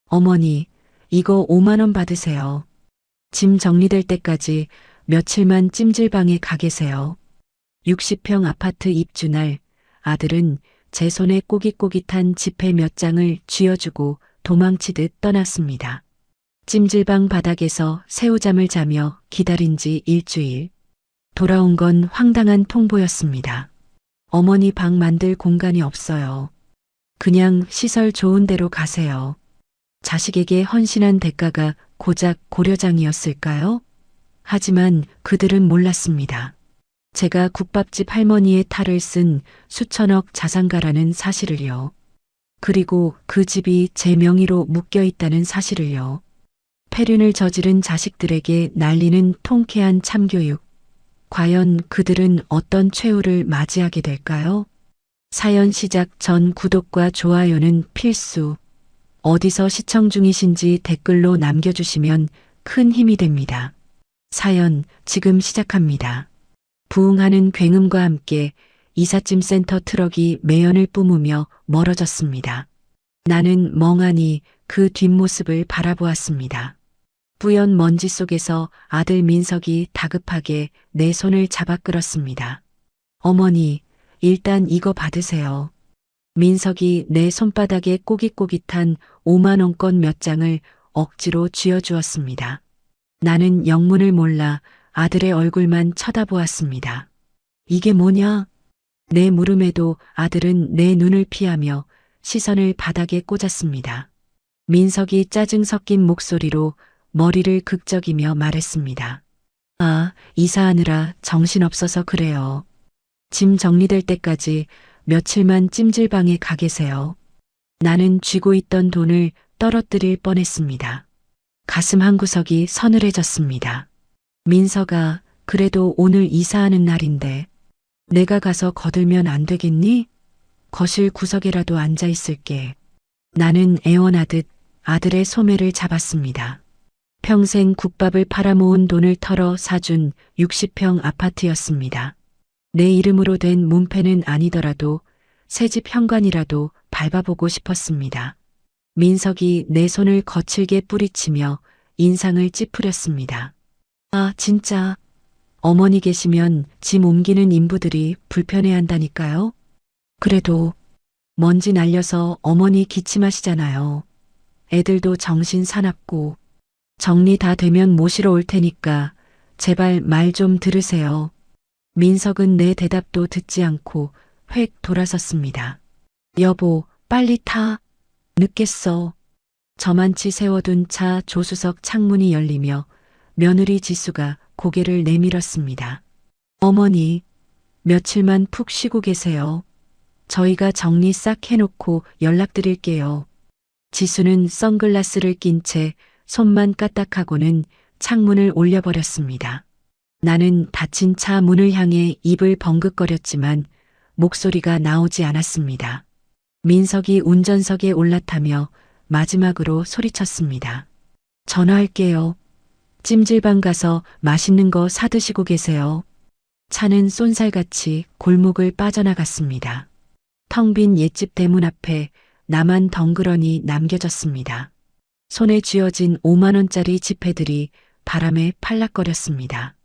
어머니, 이거 5만 원 받으세요. 짐 정리될 때까지 며칠만 찜질방에 가 계세요. 60평 아파트 입주날 아들은 제 손에 꼬깃꼬깃한 지폐 몇 장을 쥐어주고 도망치듯 떠났습니다. 찜질방 바닥에서 새우잠을 자며 기다린 지 일주일. 돌아온 건 황당한 통보였습니다. 어머니 방 만들 공간이 없어요. 그냥 시설 좋은 데로 가세요. 자식에게 헌신한 대가가 고작 고려장이었을까요? 하지만 그들은 몰랐습니다. 제가 국밥집 할머니의 탈을 쓴 수천억 자산가라는 사실을요. 그리고 그 집이 제 명의로 묶여 있다는 사실을요. 폐륜을 저지른 자식들에게 날리는 통쾌한 참교육. 과연 그들은 어떤 최후를 맞이하게 될까요? 사연 시작 전 구독과 좋아요는 필수. 어디서 시청 중이신지 댓글로 남겨주시면 큰 힘이 됩니다. 사연 지금 시작합니다. 부흥하는 굉음과 함께 이삿짐 센터 트럭이 매연을 뿜으며 멀어졌습니다. 나는 멍하니 그 뒷모습을 바라보았습니다. 뿌연 먼지 속에서 아들 민석이 다급하게 내 손을 잡아 끌었습니다. 어머니, 일단 이거 받으세요. 민석이 내 손바닥에 꼬깃꼬깃한 5만 원권 몇 장을 억지로 쥐어주었습니다. 나는 영문을 몰라 아들의 얼굴만 쳐다보았습니다. 이게 뭐냐? 내 물음에도 아들은 내 눈을 피하며 시선을 바닥에 꽂았습니다. 민석이 짜증 섞인 목소리로 머리를 극적이며 말했습니다. 아, 이사하느라 정신없어서 그래요. 짐 정리될 때까지 며칠만 찜질방에 가 계세요. 나는 쥐고 있던 돈을 떨어뜨릴 뻔했습니다. 가슴 한구석이 서늘해졌습니다. 민석아, 그래도 오늘 이사하는 날인데 내가 가서 거들면 안 되겠니? 거실 구석에라도 앉아 있을게. 나는 애원하듯 아들의 소매를 잡았습니다. 평생 국밥을 팔아모은 돈을 털어 사준 60평 아파트였습니다. 내 이름으로 된 문패는 아니더라도 새집 현관이라도 밟아보고 싶었습니다. 민석이 내 손을 거칠게 뿌리치며 인상을 찌푸렸습니다. 아, 진짜. 어머니 계시면 짐 옮기는 인부들이 불편해한다니까요. 그래도 먼지 날려서 어머니 기침하시잖아요. 애들도 정신 사납고 정리 다 되면 모시러 올 테니까 제발 말 좀 들으세요. 민석은 내 대답도 듣지 않고 획 돌아섰습니다. 여보, 빨리 타. 늦겠어. 저만치 세워둔 차 조수석 창문이 열리며 며느리 지수가 고개를 내밀었습니다. 어머니, 며칠만 푹 쉬고 계세요. 저희가 정리 싹 해놓고 연락드릴게요. 지수는 선글라스를 낀 채 손만 까딱하고는 창문을 올려버렸습니다. 나는 닫힌 차 문을 향해 입을 벙긋거렸지만 목소리가 나오지 않았습니다. 민석이 운전석에 올라타며 마지막으로 소리쳤습니다. 전화할게요. 찜질방 가서 맛있는 거 사드시고 계세요. 차는 쏜살같이 골목을 빠져나갔습니다. 텅 빈 옛집 대문 앞에 나만 덩그러니 남겨졌습니다. 손에 쥐어진 5만 원짜리 지폐들이 바람에 팔락거렸습니다.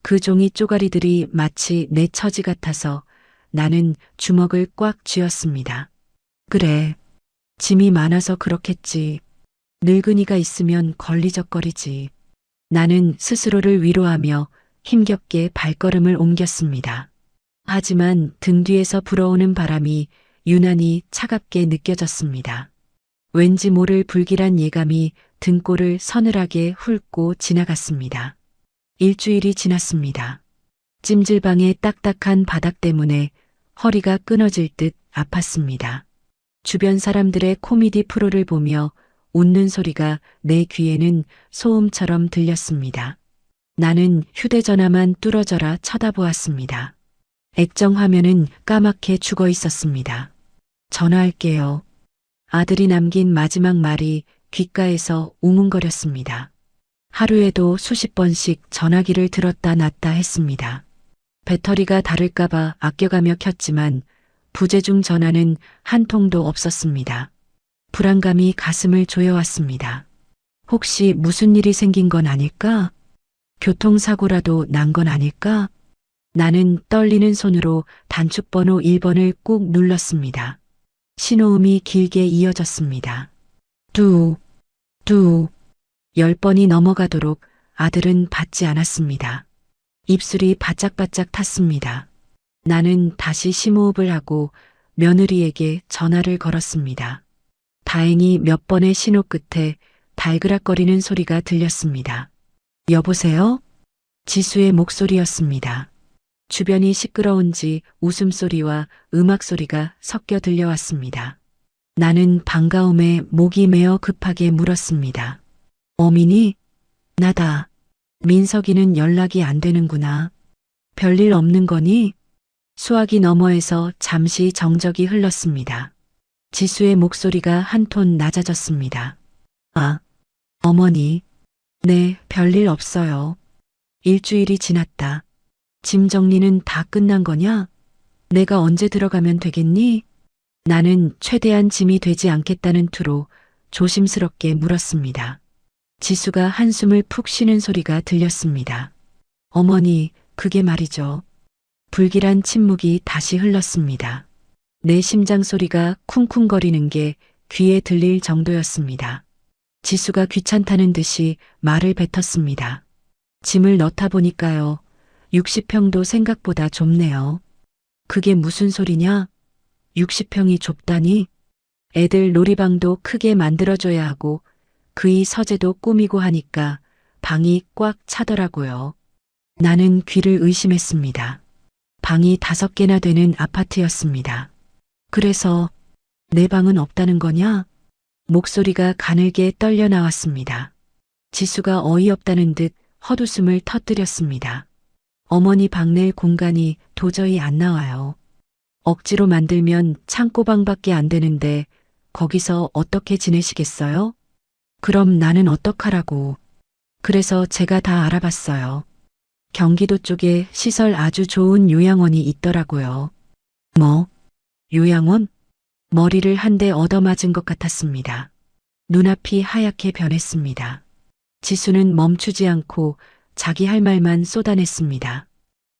그 종이 쪼가리들이 마치 내 처지 같아서 나는 주먹을 꽉 쥐었습니다. 그래, 짐이 많아서 그렇겠지. 늙은이가 있으면 걸리적거리지. 나는 스스로를 위로하며 힘겹게 발걸음을 옮겼습니다. 하지만 등 뒤에서 불어오는 바람이 유난히 차갑게 느껴졌습니다. 왠지 모를 불길한 예감이 등골을 서늘하게 훑고 지나갔습니다. 일주일이 지났습니다. 찜질방의 딱딱한 바닥 때문에 허리가 끊어질 듯 아팠습니다. 주변 사람들의 코미디 프로를 보며 웃는 소리가 내 귀에는 소음처럼 들렸습니다. 나는 휴대전화만 뚫어져라 쳐다보았습니다. 액정 화면은 까맣게 죽어 있었습니다. 전화할게요. 아들이 남긴 마지막 말이 귓가에서 웅웅거렸습니다. 하루에도 수십 번씩 전화기를 들었다 놨다 했습니다. 배터리가 닳을까봐 아껴가며 켰지만 부재중 전화는 한 통도 없었습니다. 불안감이 가슴을 조여왔습니다. 혹시 무슨 일이 생긴 건 아닐까? 교통사고라도 난 건 아닐까? 나는 떨리는 손으로 단축번호 1번을 꾹 눌렀습니다. 신호음이 길게 이어졌습니다. 두, 두, 10번이 넘어가도록 아들은 받지 않았습니다. 입술이 바짝바짝 탔습니다. 나는 다시 심호흡을 하고 며느리에게 전화를 걸었습니다. 다행히 몇 번의 신호 끝에 달그락거리는 소리가 들렸습니다. 여보세요? 지수의 목소리였습니다. 주변이 시끄러운지 웃음소리와 음악소리가 섞여 들려왔습니다. 나는 반가움에 목이 메어 급하게 물었습니다. 어민이? 나다. 민석이는 연락이 안 되는구나. 별일 없는 거니? 수화기 너머에서 잠시 정적이 흘렀습니다. 지수의 목소리가 한 톤 낮아졌습니다. 아, 어머니. 네, 별일 없어요. 일주일이 지났다. 짐 정리는 다 끝난 거냐? 내가 언제 들어가면 되겠니? 나는 최대한 짐이 되지 않겠다는 투로 조심스럽게 물었습니다. 지수가 한숨을 푹 쉬는 소리가 들렸습니다. 어머니, 그게 말이죠. 불길한 침묵이 다시 흘렀습니다. 내 심장 소리가 쿵쿵거리는 게 귀에 들릴 정도였습니다. 지수가 귀찮다는 듯이 말을 뱉었습니다. 짐을 넣다 보니까요. 60평도 생각보다 좁네요. 그게 무슨 소리냐? 60평이 좁다니? 애들 놀이방도 크게 만들어줘야 하고 그이 서재도 꾸미고 하니까 방이 꽉 차더라고요. 나는 귀를 의심했습니다. 방이 5개나 되는 아파트였습니다. 그래서 내 방은 없다는 거냐? 목소리가 가늘게 떨려 나왔습니다. 지수가 어이없다는 듯 헛웃음을 터뜨렸습니다. 어머니 방 낼 공간이 도저히 안 나와요. 억지로 만들면 창고방밖에 안 되는데 거기서 어떻게 지내시겠어요? 그럼 나는 어떡하라고. 그래서 제가 다 알아봤어요. 경기도 쪽에 시설 아주 좋은 요양원이 있더라고요. 뭐? 요양원? 머리를 한 대 얻어맞은 것 같았습니다. 눈앞이 하얗게 변했습니다. 지수는 멈추지 않고 자기 할 말만 쏟아냈습니다.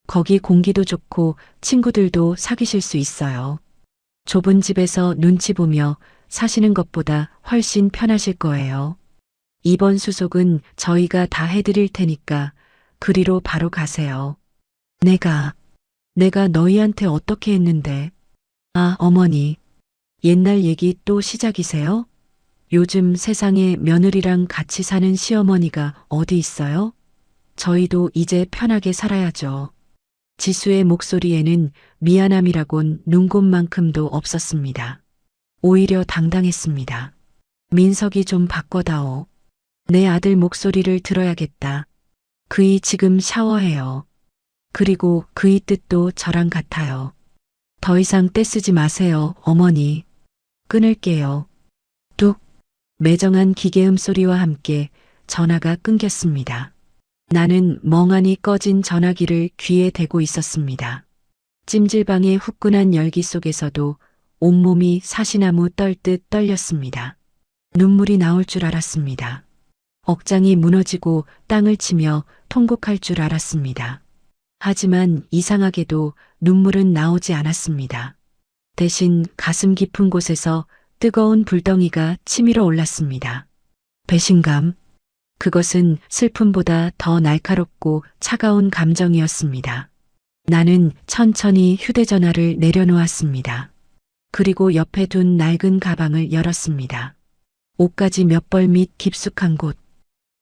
거기 공기도 좋고 친구들도 사귀실 수 있어요. 좁은 집에서 눈치 보며 사시는 것보다 훨씬 편하실 거예요. 이번 수속은 저희가 다 해드릴 테니까 그리로 바로 가세요. 내가 너희한테 어떻게 했는데? 아, 어머니. 옛날 얘기 또 시작이세요? 요즘 세상에 며느리랑 같이 사는 시어머니가 어디 있어요? 저희도 이제 편하게 살아야죠. 지수의 목소리에는 미안함이라곤 눈곱만큼도 없었습니다. 오히려 당당했습니다. 민석이 좀 바꿔다오. 내 아들 목소리를 들어야겠다. 그이 지금 샤워해요. 그리고 그이 뜻도 저랑 같아요. 더 이상 떼쓰지 마세요, 어머니. 끊을게요. 뚝. 매정한 기계음 소리와 함께 전화가 끊겼습니다. 나는 멍하니 꺼진 전화기를 귀에 대고 있었습니다. 찜질방의 후끈한 열기 속에서도 온몸이 사시나무 떨듯 떨렸습니다. 눈물이 나올 줄 알았습니다. 억장이 무너지고 땅을 치며 통곡할 줄 알았습니다. 하지만 이상하게도 눈물은 나오지 않았습니다. 대신 가슴 깊은 곳에서 뜨거운 불덩이가 치밀어 올랐습니다. 배신감. 그것은 슬픔보다 더 날카롭고 차가운 감정이었습니다. 나는 천천히 휴대전화를 내려놓았습니다. 그리고 옆에 둔 낡은 가방을 열었습니다. 옷가지 몇 벌 밑 깊숙한 곳,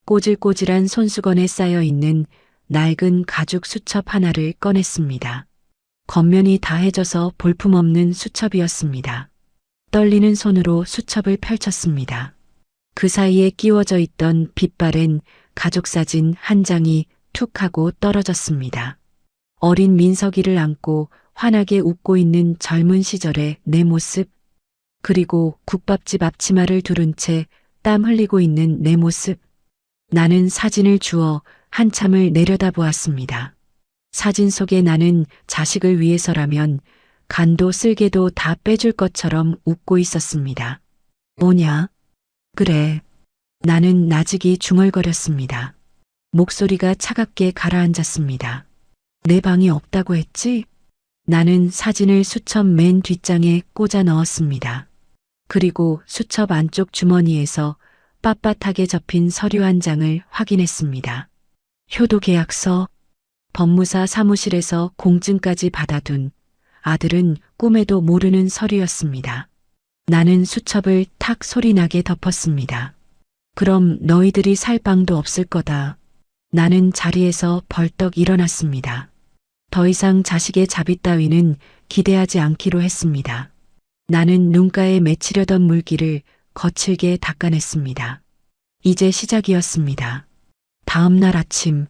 꼬질꼬질한 손수건에 쌓여 있는 낡은 가죽 수첩 하나를 꺼냈습니다. 겉면이 다해져서 볼품없는 수첩이었습니다. 떨리는 손으로 수첩을 펼쳤습니다. 그 사이에 끼워져 있던 빛바랜 가족사진 한 장이 툭 하고 떨어졌습니다. 어린 민석이를 안고 환하게 웃고 있는 젊은 시절의 내 모습, 그리고 국밥집 앞치마를 두른 채 땀 흘리고 있는 내 모습. 나는 사진을 주워 한참을 내려다보았습니다. 사진 속에 나는 자식을 위해서라면 간도 쓸개도 다 빼줄 것처럼 웃고 있었습니다. 뭐냐? 그래. 나는 나직이 중얼거렸습니다. 목소리가 차갑게 가라앉았습니다. 내 방이 없다고 했지? 나는 사진을 수첩 맨 뒷장에 꽂아 넣었습니다. 그리고 수첩 안쪽 주머니에서 빳빳하게 접힌 서류 한 장을 확인했습니다. 효도 계약서, 법무사 사무실에서 공증까지 받아둔 아들은 꿈에도 모르는 서류였습니다. 나는 수첩을 탁 소리나게 덮었습니다. 그럼 너희들이 살 방도 없을 거다. 나는 자리에서 벌떡 일어났습니다. 더 이상 자식의 자비 따위는 기대하지 않기로 했습니다. 나는 눈가에 맺히려던 물기를 거칠게 닦아냈습니다. 이제 시작이었습니다. 다음 날 아침,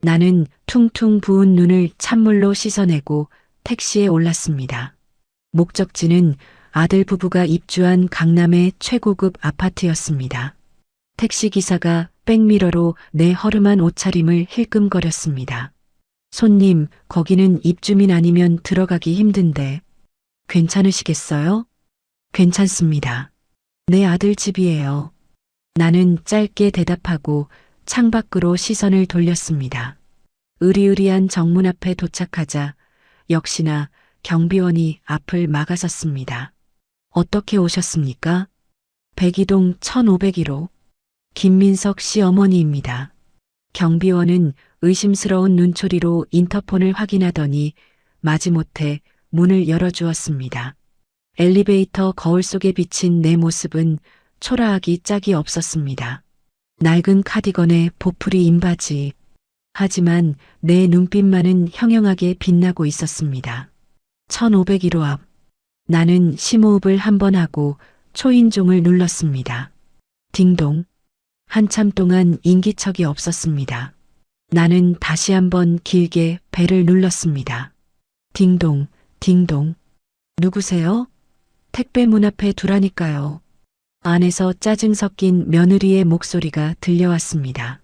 나는 퉁퉁 부은 눈을 찬물로 씻어내고 택시에 올랐습니다. 목적지는 아들 부부가 입주한 강남의 최고급 아파트였습니다. 택시기사가 백미러로 내 허름한 옷차림을 힐끔거렸습니다. 손님, 거기는 입주민 아니면 들어가기 힘든데 괜찮으시겠어요? 괜찮습니다. 내 아들 집이에요. 나는 짧게 대답하고 창밖으로 시선을 돌렸습니다. 으리으리한 정문 앞에 도착하자 역시나 경비원이 앞을 막아섰습니다. 어떻게 오셨습니까? 백이동 1501호 김민석 씨 어머니입니다. 경비원은 의심스러운 눈초리로 인터폰을 확인하더니 마지못해 문을 열어주었습니다. 엘리베이터 거울 속에 비친 내 모습은 초라하기 짝이 없었습니다. 낡은 카디건에 보풀이 인바지. 하지만 내 눈빛만은 형형하게 빛나고 있었습니다. 1501호 앞. 나는 심호흡을 한 번 하고 초인종을 눌렀습니다. 딩동. 한참 동안 인기척이 없었습니다. 나는 다시 한번 길게 벨을 눌렀습니다. 딩동, 딩동. 누구세요? 택배 문 앞에 두라니까요. 안에서 짜증 섞인 며느리의 목소리가 들려왔습니다.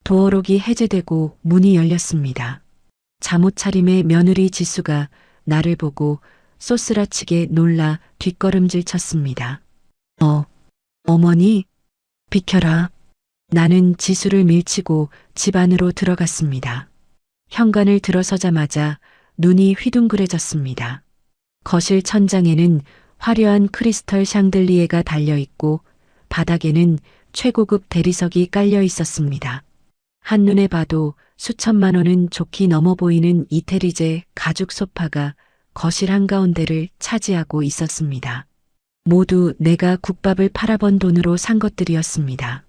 도어록이 해제되고 문이 열렸습니다. 잠옷 차림의 며느리 지수가 나를 보고 쏘스라치게 놀라 뒷걸음질 쳤습니다. 어머니, 비켜라. 나는 지수를 밀치고 집 안으로 들어갔습니다. 현관을 들어서자마자 눈이 휘둥그레졌습니다. 거실 천장에는 화려한 크리스털 샹들리에가 달려있고 바닥에는 최고급 대리석이 깔려 있었습니다. 한눈에 봐도 수천만 원은 좋게 넘어 보이는 이태리제 가죽 소파가 거실 한가운데를 차지하고 있었습니다. 모두 내가 국밥을 팔아번 돈으로 산 것들이었습니다.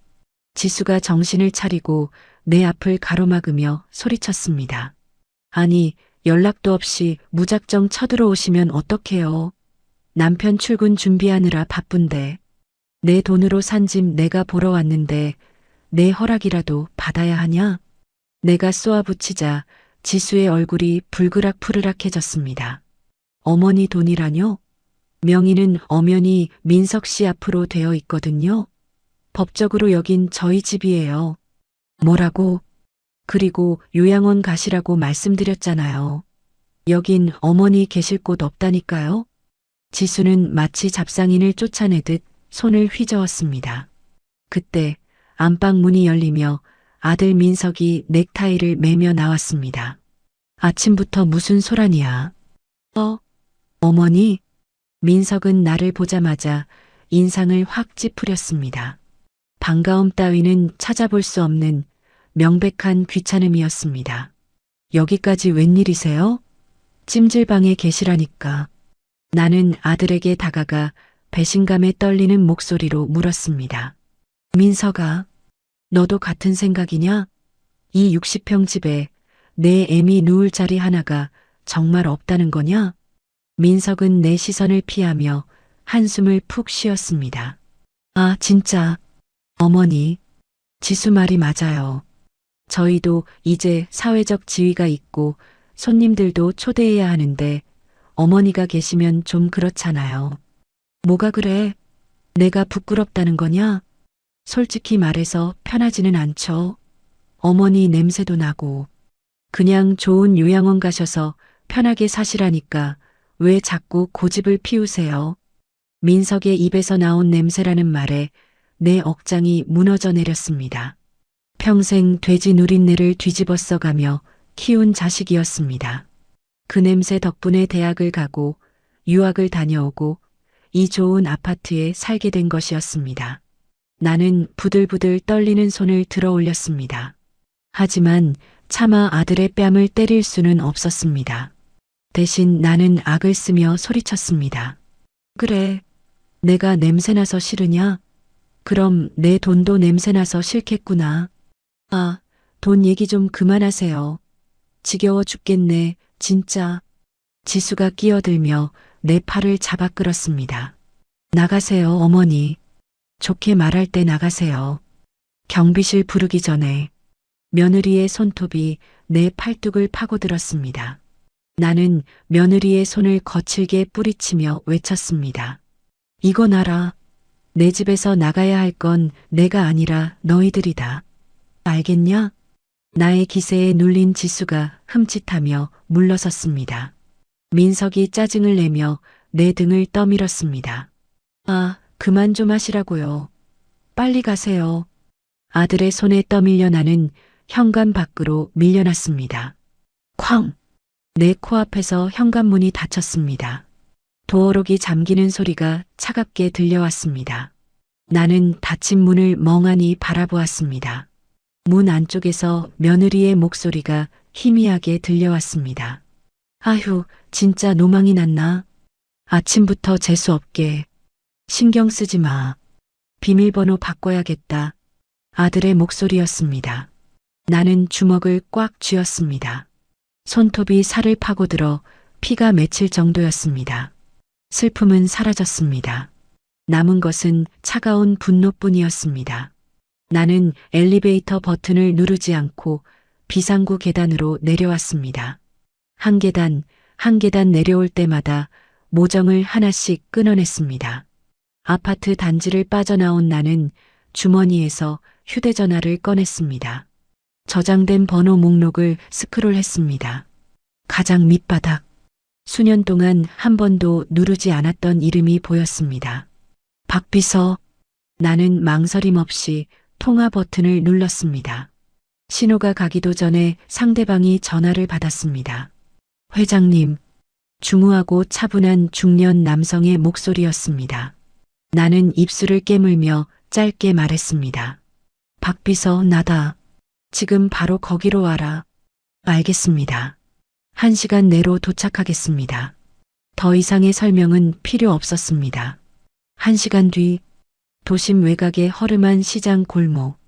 지수가 정신을 차리고 내 앞을 가로막으며 소리쳤습니다. 아니, 연락도 없이 무작정 쳐들어오시면 어떡해요? 남편 출근 준비하느라 바쁜데. 내 돈으로 산 집 내가 보러 왔는데 내 허락이라도 받아야 하냐? 내가 쏘아붙이자 지수의 얼굴이 불그락푸르락해졌습니다. 어머니 돈이라뇨? 명의는 엄연히 민석 씨 앞으로 되어 있거든요. 법적으로 여긴 저희 집이에요. 뭐라고? 그리고 요양원 가시라고 말씀드렸잖아요. 여긴 어머니 계실 곳 없다니까요. 지수는 마치 잡상인을 쫓아내듯 손을 휘저었습니다. 그때 안방 문이 열리며 아들 민석이 넥타이를 매며 나왔습니다. 아침부터 무슨 소란이야? 어머니? 민석은 나를 보자마자 인상을 확 찌푸렸습니다. 반가움 따위는 찾아볼 수 없는 명백한 귀찮음이었습니다. 여기까지 웬일이세요? 찜질방에 계시라니까. 나는 아들에게 다가가 배신감에 떨리는 목소리로 물었습니다. 민석아, 너도 같은 생각이냐? 이 60평 집에 내 애미 누울 자리 하나가 정말 없다는 거냐? 민석은 내 시선을 피하며 한숨을 푹 쉬었습니다. 아, 진짜. 어머니, 지수 말이 맞아요. 저희도 이제 사회적 지위가 있고 손님들도 초대해야 하는데 어머니가 계시면 좀 그렇잖아요. 뭐가 그래? 내가 부끄럽다는 거냐? 솔직히 말해서 편하지는 않죠. 어머니 냄새도 나고. 그냥 좋은 요양원 가셔서 편하게 사시라니까 왜 자꾸 고집을 피우세요? 민석의 입에서 나온 냄새라는 말에 내 억장이 무너져 내렸습니다. 평생 돼지 누린내를 뒤집어 써가며 키운 자식이었습니다. 그 냄새 덕분에 대학을 가고 유학을 다녀오고 이 좋은 아파트에 살게 된 것이었습니다. 나는 부들부들 떨리는 손을 들어 올렸습니다. 하지만 차마 아들의 뺨을 때릴 수는 없었습니다. 대신 나는 악을 쓰며 소리쳤습니다. 그래, 내가 냄새나서 싫으냐? 그럼 내 돈도 냄새나서 싫겠구나. 아, 돈 얘기 좀 그만하세요. 지겨워 죽겠네, 진짜. 지수가 끼어들며 내 팔을 잡아 끌었습니다. 나가세요, 어머니. 좋게 말할 때 나가세요. 경비실 부르기 전에 며느리의 손톱이 내 팔뚝을 파고들었습니다. 나는 며느리의 손을 거칠게 뿌리치며 외쳤습니다. 이건 알아. 내 집에서 나가야 할 건 내가 아니라 너희들이다. 알겠냐? 나의 기세에 눌린 지수가 흠칫하며 물러섰습니다. 민석이 짜증을 내며 내 등을 떠밀었습니다. 아, 그만 좀 하시라고요. 빨리 가세요. 아들의 손에 떠밀려 나는 현관 밖으로 밀려났습니다. 쾅! 내 코앞에서 현관문이 닫혔습니다. 도어록이 잠기는 소리가 차갑게 들려왔습니다. 나는 닫힌 문을 멍하니 바라보았습니다. 문 안쪽에서 며느리의 목소리가 희미하게 들려왔습니다. 아휴, 진짜 노망이 났나? 아침부터 재수없게. 신경 쓰지 마. 비밀번호 바꿔야겠다. 아들의 목소리였습니다. 나는 주먹을 꽉 쥐었습니다. 손톱이 살을 파고들어 피가 맺힐 정도였습니다. 슬픔은 사라졌습니다. 남은 것은 차가운 분노뿐이었습니다. 나는 엘리베이터 버튼을 누르지 않고 비상구 계단으로 내려왔습니다. 한 계단, 한 계단 내려올 때마다 모정을 하나씩 끊어냈습니다. 아파트 단지를 빠져나온 나는 주머니에서 휴대전화를 꺼냈습니다. 저장된 번호 목록을 스크롤했습니다. 가장 밑바닥. 수년 동안 한 번도 누르지 않았던 이름이 보였습니다. 박비서. 나는 망설임 없이 통화 버튼을 눌렀습니다. 신호가 가기도 전에 상대방이 전화를 받았습니다. 회장님. 중후하고 차분한 중년 남성의 목소리였습니다. 나는 입술을 깨물며 짧게 말했습니다. 박비서, 나다. 지금 바로 거기로 와라. 알겠습니다. 1시간 내로 도착하겠습니다. 더 이상의 설명은 필요 없었습니다. 1시간 뒤, 도심 외곽의 허름한 시장 골목.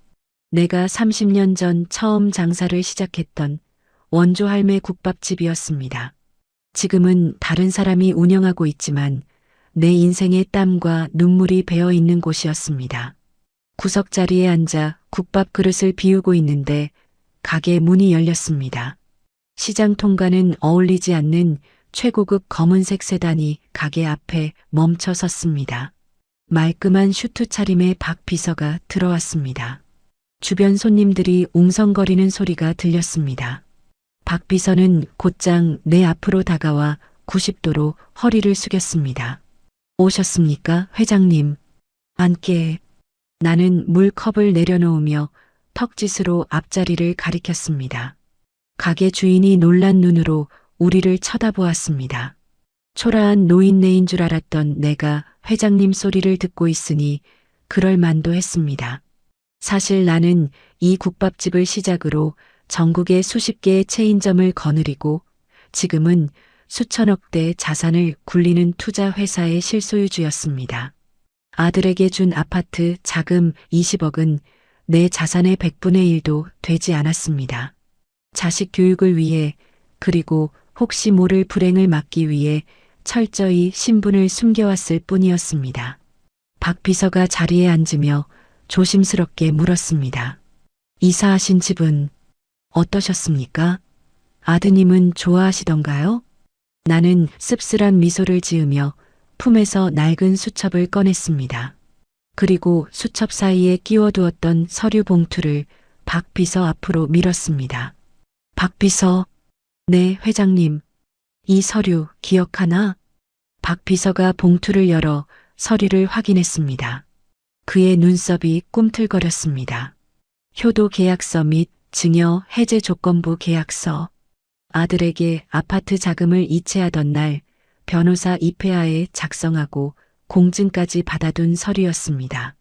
내가 30년 전 처음 장사를 시작했던 원조 할매 국밥집이었습니다. 지금은 다른 사람이 운영하고 있지만 내 인생의 땀과 눈물이 배어 있는 곳이었습니다. 구석자리에 앉아 국밥 그릇을 비우고 있는데 가게 문이 열렸습니다. 시장 통과는 어울리지 않는 최고급 검은색 세단이 가게 앞에 멈춰 섰습니다. 말끔한 슈트 차림의 박 비서가 들어왔습니다. 주변 손님들이 웅성거리는 소리가 들렸습니다. 박 비서는 곧장 내 앞으로 다가와 90도로 허리를 숙였습니다. 오셨습니까, 회장님? 앉게. 나는 물컵을 내려놓으며 턱짓으로 앞자리를 가리켰습니다. 가게 주인이 놀란 눈으로 우리를 쳐다보았습니다. 초라한 노인네인 줄 알았던 내가 회장님 소리를 듣고 있으니 그럴 만도 했습니다. 사실 나는 이 국밥집을 시작으로 전국에 수십 개의 체인점을 거느리고 지금은 수천억대 자산을 굴리는 투자 회사의 실소유주였습니다. 아들에게 준 아파트 자금 20억은 내 자산의 100분의 1도 되지 않았습니다. 자식 교육을 위해 그리고 혹시 모를 불행을 막기 위해 철저히 신분을 숨겨왔을 뿐이었습니다. 박 비서가 자리에 앉으며 조심스럽게 물었습니다. 이사하신 집은 어떠셨습니까? 아드님은 좋아하시던가요? 나는 씁쓸한 미소를 지으며 품에서 낡은 수첩을 꺼냈습니다. 그리고 수첩 사이에 끼워두었던 서류 봉투를 박 비서 앞으로 밀었습니다. 박 비서. 네, 회장님. 이 서류 기억하나? 박 비서가 봉투를 열어 서류를 확인했습니다. 그의 눈썹이 꿈틀거렸습니다. 효도 계약서 및 증여 해제 조건부 계약서. 아들에게 아파트 자금을 이체하던 날 변호사 입회하에 작성하고 공증까지 받아둔 서류였습니다.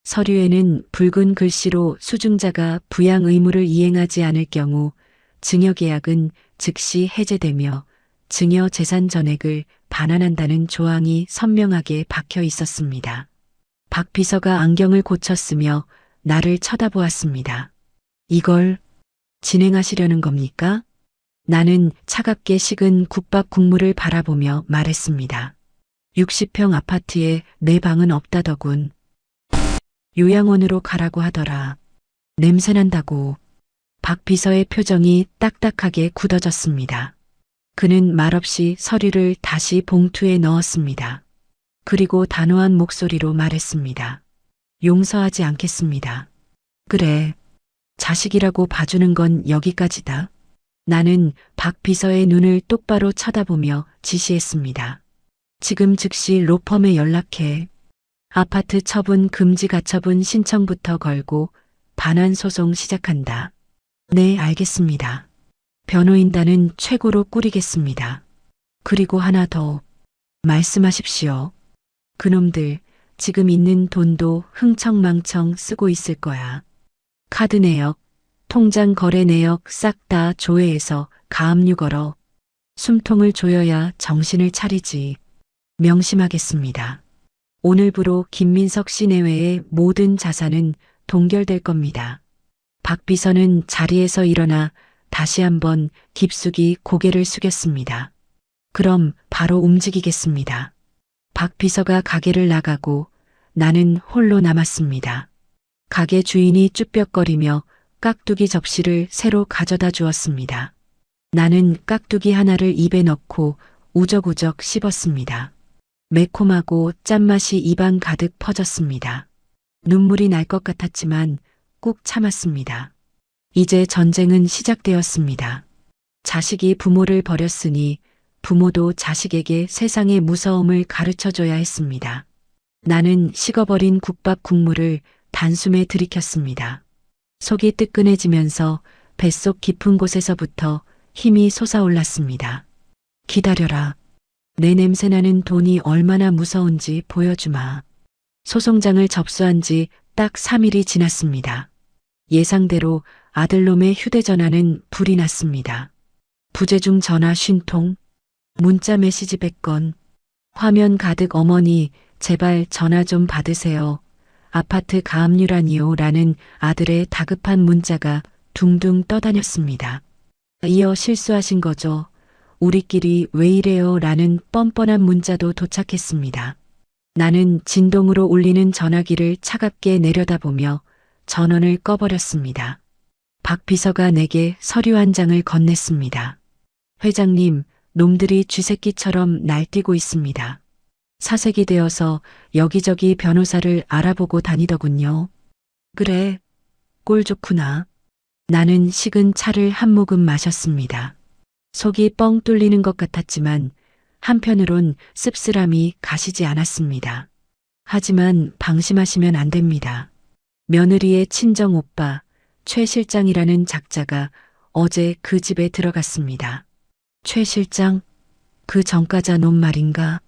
서류에는 붉은 글씨로 수증자가 부양 의무를 이행하지 않을 경우 증여 계약은 즉시 해제되며 증여 재산 전액을 반환한다는 조항이 선명하게 박혀 있었습니다. 박 비서가 안경을 고쳤으며 나를 쳐다보았습니다. 이걸 진행하시려는 겁니까? 나는 차갑게 식은 국밥 국물을 바라보며 말했습니다. 60평 아파트에 내 방은 없다더군. 요양원으로 가라고 하더라. 냄새난다고. 박 비서의 표정이 딱딱하게 굳어졌습니다. 그는 말없이 서류를 다시 봉투에 넣었습니다. 그리고 단호한 목소리로 말했습니다. 용서하지 않겠습니다. 그래. 자식이라고 봐주는 건 여기까지다. 나는 박 비서의 눈을 똑바로 쳐다보며 지시했습니다. 지금 즉시 로펌에 연락해. 아파트 처분 금지 가처분 신청부터 걸고 반환 소송 시작한다. 네, 알겠습니다. 변호인단은 최고로 꾸리겠습니다. 그리고 하나 더. 말씀하십시오. 그놈들 지금 있는 돈도 흥청망청 쓰고 있을 거야. 카드 내역, 통장 거래 내역 싹 다 조회해서 가압류 걸어. 숨통을 조여야 정신을 차리지. 명심하겠습니다. 오늘부로 김민석 씨 내외의 모든 자산은 동결될 겁니다. 박 비서는 자리에서 일어나 다시 한번 깊숙이 고개를 숙였습니다. 그럼 바로 움직이겠습니다. 박 비서가 가게를 나가고 나는 홀로 남았습니다. 가게 주인이 쭈뼛거리며 깍두기 접시를 새로 가져다 주었습니다. 나는 깍두기 하나를 입에 넣고 우적우적 씹었습니다. 매콤하고 짠맛이 입안 가득 퍼졌습니다. 눈물이 날 것 같았지만 꾹 참았습니다. 이제 전쟁은 시작되었습니다. 자식이 부모를 버렸으니 부모도 자식에게 세상의 무서움을 가르쳐줘야 했습니다. 나는 식어버린 국밥 국물을 단숨에 들이켰습니다. 속이 뜨끈해지면서 뱃속 깊은 곳에서부터 힘이 솟아올랐습니다. 기다려라. 내 냄새나는 돈이 얼마나 무서운지 보여주마. 소송장을 접수한 지 딱 3일이 지났습니다. 예상대로 아들놈의 휴대전화는 불이 났습니다. 부재중 전화 50통, 문자 메시지 100건, 화면 가득 어머니 제발 전화 좀 받으세요. 아파트 가압류라니요 라는 아들의 다급한 문자가 둥둥 떠다녔습니다. 이어 실수하신 거죠. 우리끼리 왜 이래요 라는 뻔뻔한 문자도 도착했습니다. 나는 진동으로 울리는 전화기를 차갑게 내려다보며 전원을 꺼버렸습니다. 박 비서가 내게 서류 한 장을 건넸습니다. 회장님, 놈들이 쥐새끼처럼 날뛰고 있습니다. 사색이 되어서 여기저기 변호사를 알아보고 다니더군요. 그래, 꼴 좋구나. 나는 식은 차를 한 모금 마셨습니다. 속이 뻥 뚫리는 것 같았지만 한편으론 씁쓸함이 가시지 않았습니다. 하지만 방심하시면 안 됩니다. 며느리의 친정 오빠 최 실장이라는 작자가 어제 그 집에 들어갔습니다. 최 실장? 그 전과자 놈 말인가?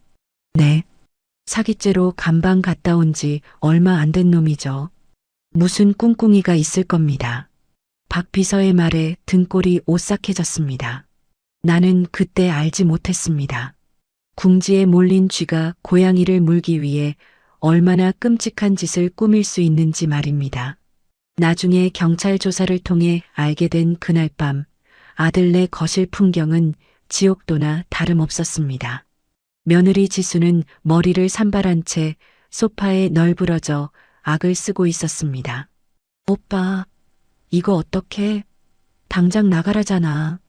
네. 사기죄로 감방 갔다 온 지 얼마 안 된 놈이죠. 무슨 꿍꿍이가 있을 겁니다. 박 비서의 말에 등골이 오싹해졌습니다. 나는 그때 알지 못했습니다. 궁지에 몰린 쥐가 고양이를 물기 위해 얼마나 끔찍한 짓을 꾸밀 수 있는지 말입니다. 나중에 경찰 조사를 통해 알게 된 그날 밤 아들네 거실 풍경은 지옥도나 다름없었습니다. 며느리 지수는 머리를 산발한 채 소파에 널브러져 악을 쓰고 있었습니다. 오빠, 이거 어떡해? 당장 나가라잖아.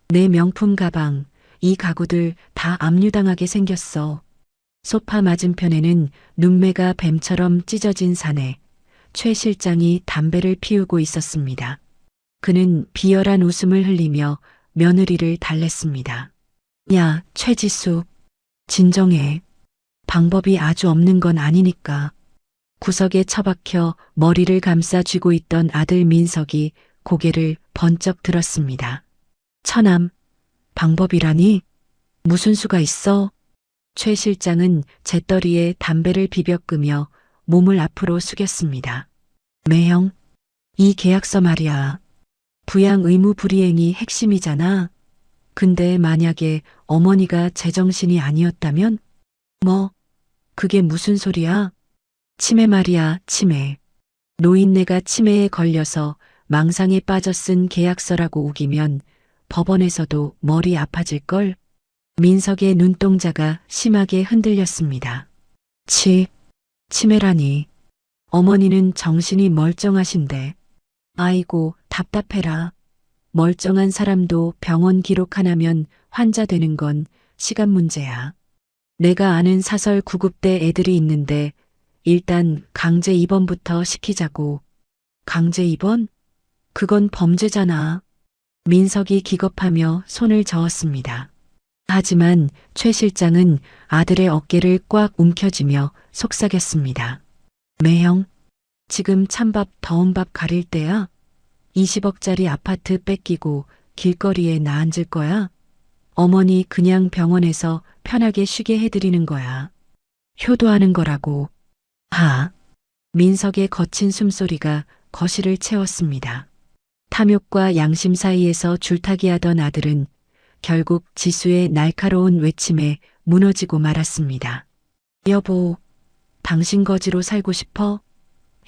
내 명품 가방, 이 가구들 다 압류당하게 생겼어. 소파 맞은편에는 눈매가 뱀처럼 찢어진 사내, 최 실장이 담배를 피우고 있었습니다. 그는 비열한 웃음을 흘리며 며느리를 달랬습니다. 야, 최지수, 진정해. 방법이 아주 없는 건 아니니까. 구석에 처박혀 머리를 감싸 쥐고 있던 아들 민석이 고개를 번쩍 들었습니다. 처남, 방법이라니? 무슨 수가 있어? 최 실장은 재떨이에 담배를 비벼 끄며 몸을 앞으로 숙였습니다. 매형, 이 계약서 말이야. 부양 의무 불이행이 핵심이잖아. 근데 만약에 어머니가 제정신이 아니었다면? 뭐, 그게 무슨 소리야? 치매 말이야, 치매. 노인네가 치매에 걸려서 망상에 빠져 쓴 계약서라고 우기면 법원에서도 머리 아파질걸? 민석의 눈동자가 심하게 흔들렸습니다. 치매라니. 어머니는 정신이 멀쩡하신데. 아이고, 답답해라. 멀쩡한 사람도 병원 기록 하나면 환자 되는 건 시간 문제야. 내가 아는 사설 구급대 애들이 있는데 일단 강제 입원부터 시키자고. 강제 입원? 그건 범죄잖아. 민석이 기겁하며 손을 저었습니다. 하지만 최 실장은 아들의 어깨를 꽉 움켜쥐며 속삭였습니다. 매형, 지금 찬밥 더운 밥 가릴 때야? 20억짜리 아파트 뺏기고 길거리에 나 앉을 거야? 어머니 그냥 병원에서 편하게 쉬게 해드리는 거야. 효도하는 거라고. 민석의 거친 숨소리가 거실을 채웠습니다. 탐욕과 양심 사이에서 줄타기 하던 아들은 결국 지수의 날카로운 외침에 무너지고 말았습니다. 여보, 당신 거지로 살고 싶어?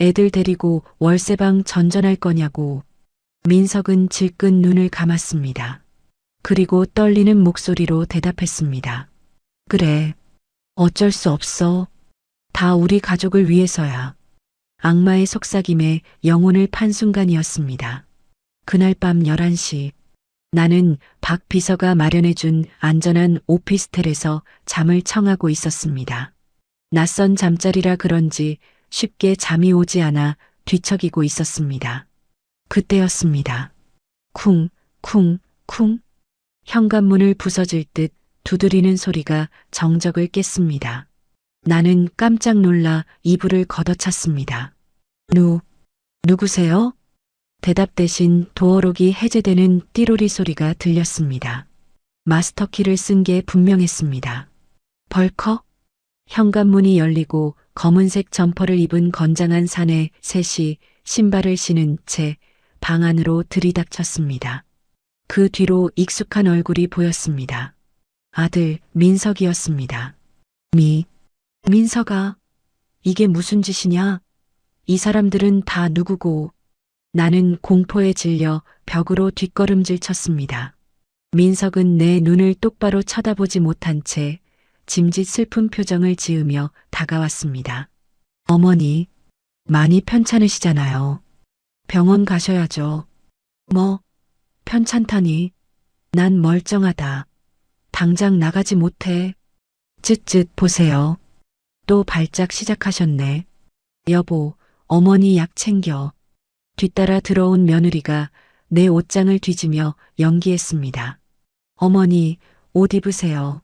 애들 데리고 월세방 전전할 거냐고. 민석은 질끈 눈을 감았습니다. 그리고 떨리는 목소리로 대답했습니다. 그래, 어쩔 수 없어. 다 우리 가족을 위해서야. 악마의 속삭임에 영혼을 판 순간이었습니다. 그날 밤 11시, 나는 박 비서가 마련해준 안전한 오피스텔에서 잠을 청하고 있었습니다. 낯선 잠자리라 그런지 쉽게 잠이 오지 않아 뒤척이고 있었습니다. 그때였습니다. 쿵, 쿵, 쿵. 현관문을 부서질 듯 두드리는 소리가 정적을 깼습니다. 나는 깜짝 놀라 이불을 걷어찼습니다. 누구세요? 대답 대신 도어록이 해제되는 띠로리 소리가 들렸습니다. 마스터키를 쓴 게 분명했습니다. 벌컥? 현관문이 열리고 검은색 점퍼를 입은 건장한 사내 셋이 신발을 신은 채 방 안으로 들이닥쳤습니다. 그 뒤로 익숙한 얼굴이 보였습니다. 아들 민석이었습니다. 민석아, 이게 무슨 짓이냐? 이 사람들은 다 누구고? 나는 공포에 질려 벽으로 뒷걸음질 쳤습니다. 민석은 내 눈을 똑바로 쳐다보지 못한 채 짐짓 슬픈 표정을 지으며 다가왔습니다. 어머니, 많이 편찮으시잖아요. 병원 가셔야죠. 뭐, 편찮다니. 난 멀쩡하다. 당장 나가지 못해. 쯧쯧 보세요. 또 발작 시작하셨네. 여보, 어머니 약 챙겨. 뒤따라 들어온 며느리가 내 옷장을 뒤지며 연기했습니다. 어머니, 옷 입으세요.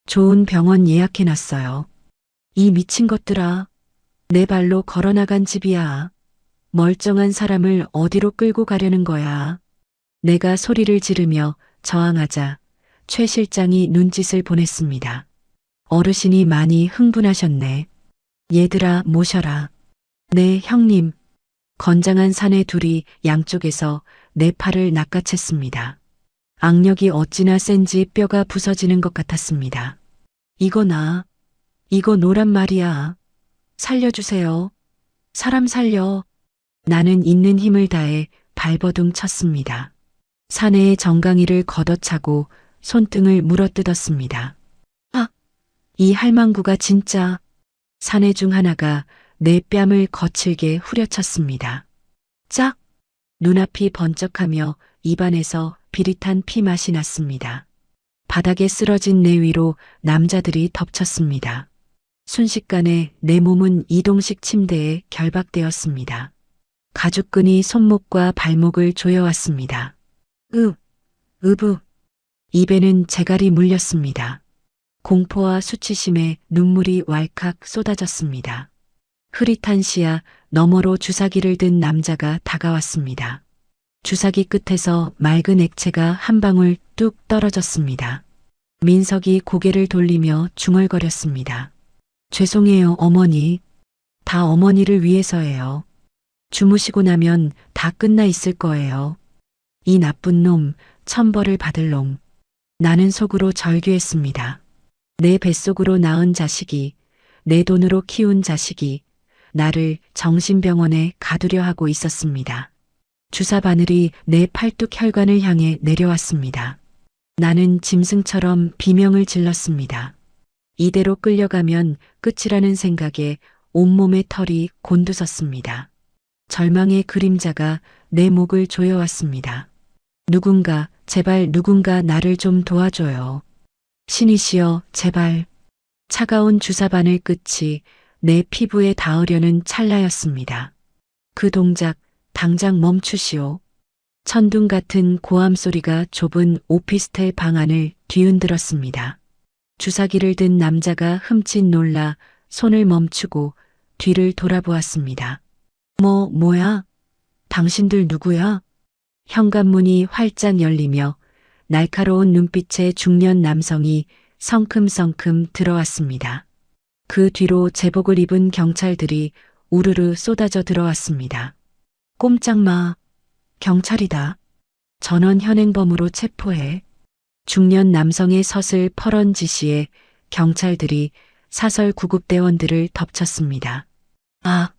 좋은 병원 예약해놨어요. 이 미친 것들아. 내 발로 걸어나간 집이야. 멀쩡한 사람을 어디로 끌고 가려는 거야. 내가 소리를 지르며 저항하자 최 실장이 눈짓을 보냈습니다. 어르신이 많이 흥분하셨네. 얘들아 모셔라. 네 형님. 건장한 사내 둘이 양쪽에서 내 팔을 낚아챘습니다. 악력이 어찌나 센지 뼈가 부서지는 것 같았습니다. 이거 노란 말이야. 살려주세요. 사람 살려. 나는 있는 힘을 다해 발버둥 쳤습니다. 사내의 정강이를 걷어차고 손등을 물어뜯었습니다. 이 할망구가 진짜. 사내 중 하나가 내 뺨을 거칠게 후려쳤습니다. 짝! 눈앞이 번쩍하며 입안에서 비릿한 피맛이 났습니다. 바닥에 쓰러진 내 위로 남자들이 덮쳤습니다. 순식간에 내 몸은 이동식 침대에 결박되었습니다. 가죽끈이 손목과 발목을 조여왔습니다. 입에는 재갈이 물렸습니다. 공포와 수치심에 눈물이 왈칵 쏟아졌습니다. 흐릿한 시야 너머로 주사기를 든 남자가 다가왔습니다. 주사기 끝에서 맑은 액체가 한 방울 뚝 떨어졌습니다. 민석이 고개를 돌리며 중얼거렸습니다. 죄송해요, 어머니. 다 어머니를 위해서예요. 주무시고 나면 다 끝나 있을 거예요. 이 나쁜 놈, 천벌을 받을 놈. 나는 속으로 절규했습니다. 내 뱃속으로 낳은 자식이, 내 돈으로 키운 자식이 나를 정신병원에 가두려 하고 있었습니다. 주사 바늘이 내 팔뚝 혈관을 향해 내려왔습니다. 나는 짐승처럼 비명을 질렀습니다. 이대로 끌려가면 끝이라는 생각에 온몸의 털이 곤두섰습니다. 절망의 그림자가 내 목을 조여왔습니다. 누군가, 제발 누군가 나를 좀 도와줘요. 신이시여, 제발. 차가운 주사바늘 끝이 내 피부에 닿으려는 찰나였습니다. 그 동작, 당장 멈추시오. 천둥 같은 고함 소리가 좁은 오피스텔 방 안을 뒤흔들었습니다. 주사기를 든 남자가 흠칫 놀라 손을 멈추고 뒤를 돌아보았습니다. 뭐야? 당신들 누구야? 현관문이 활짝 열리며 날카로운 눈빛의 중년 남성이 성큼성큼 들어왔습니다. 그 뒤로 제복을 입은 경찰들이 우르르 쏟아져 들어왔습니다. 꼼짝 마. 경찰이다. 전원 현행범으로 체포해. 중년 남성의 서슬 퍼런 지시에 경찰들이 사설 구급대원들을 덮쳤습니다. 아,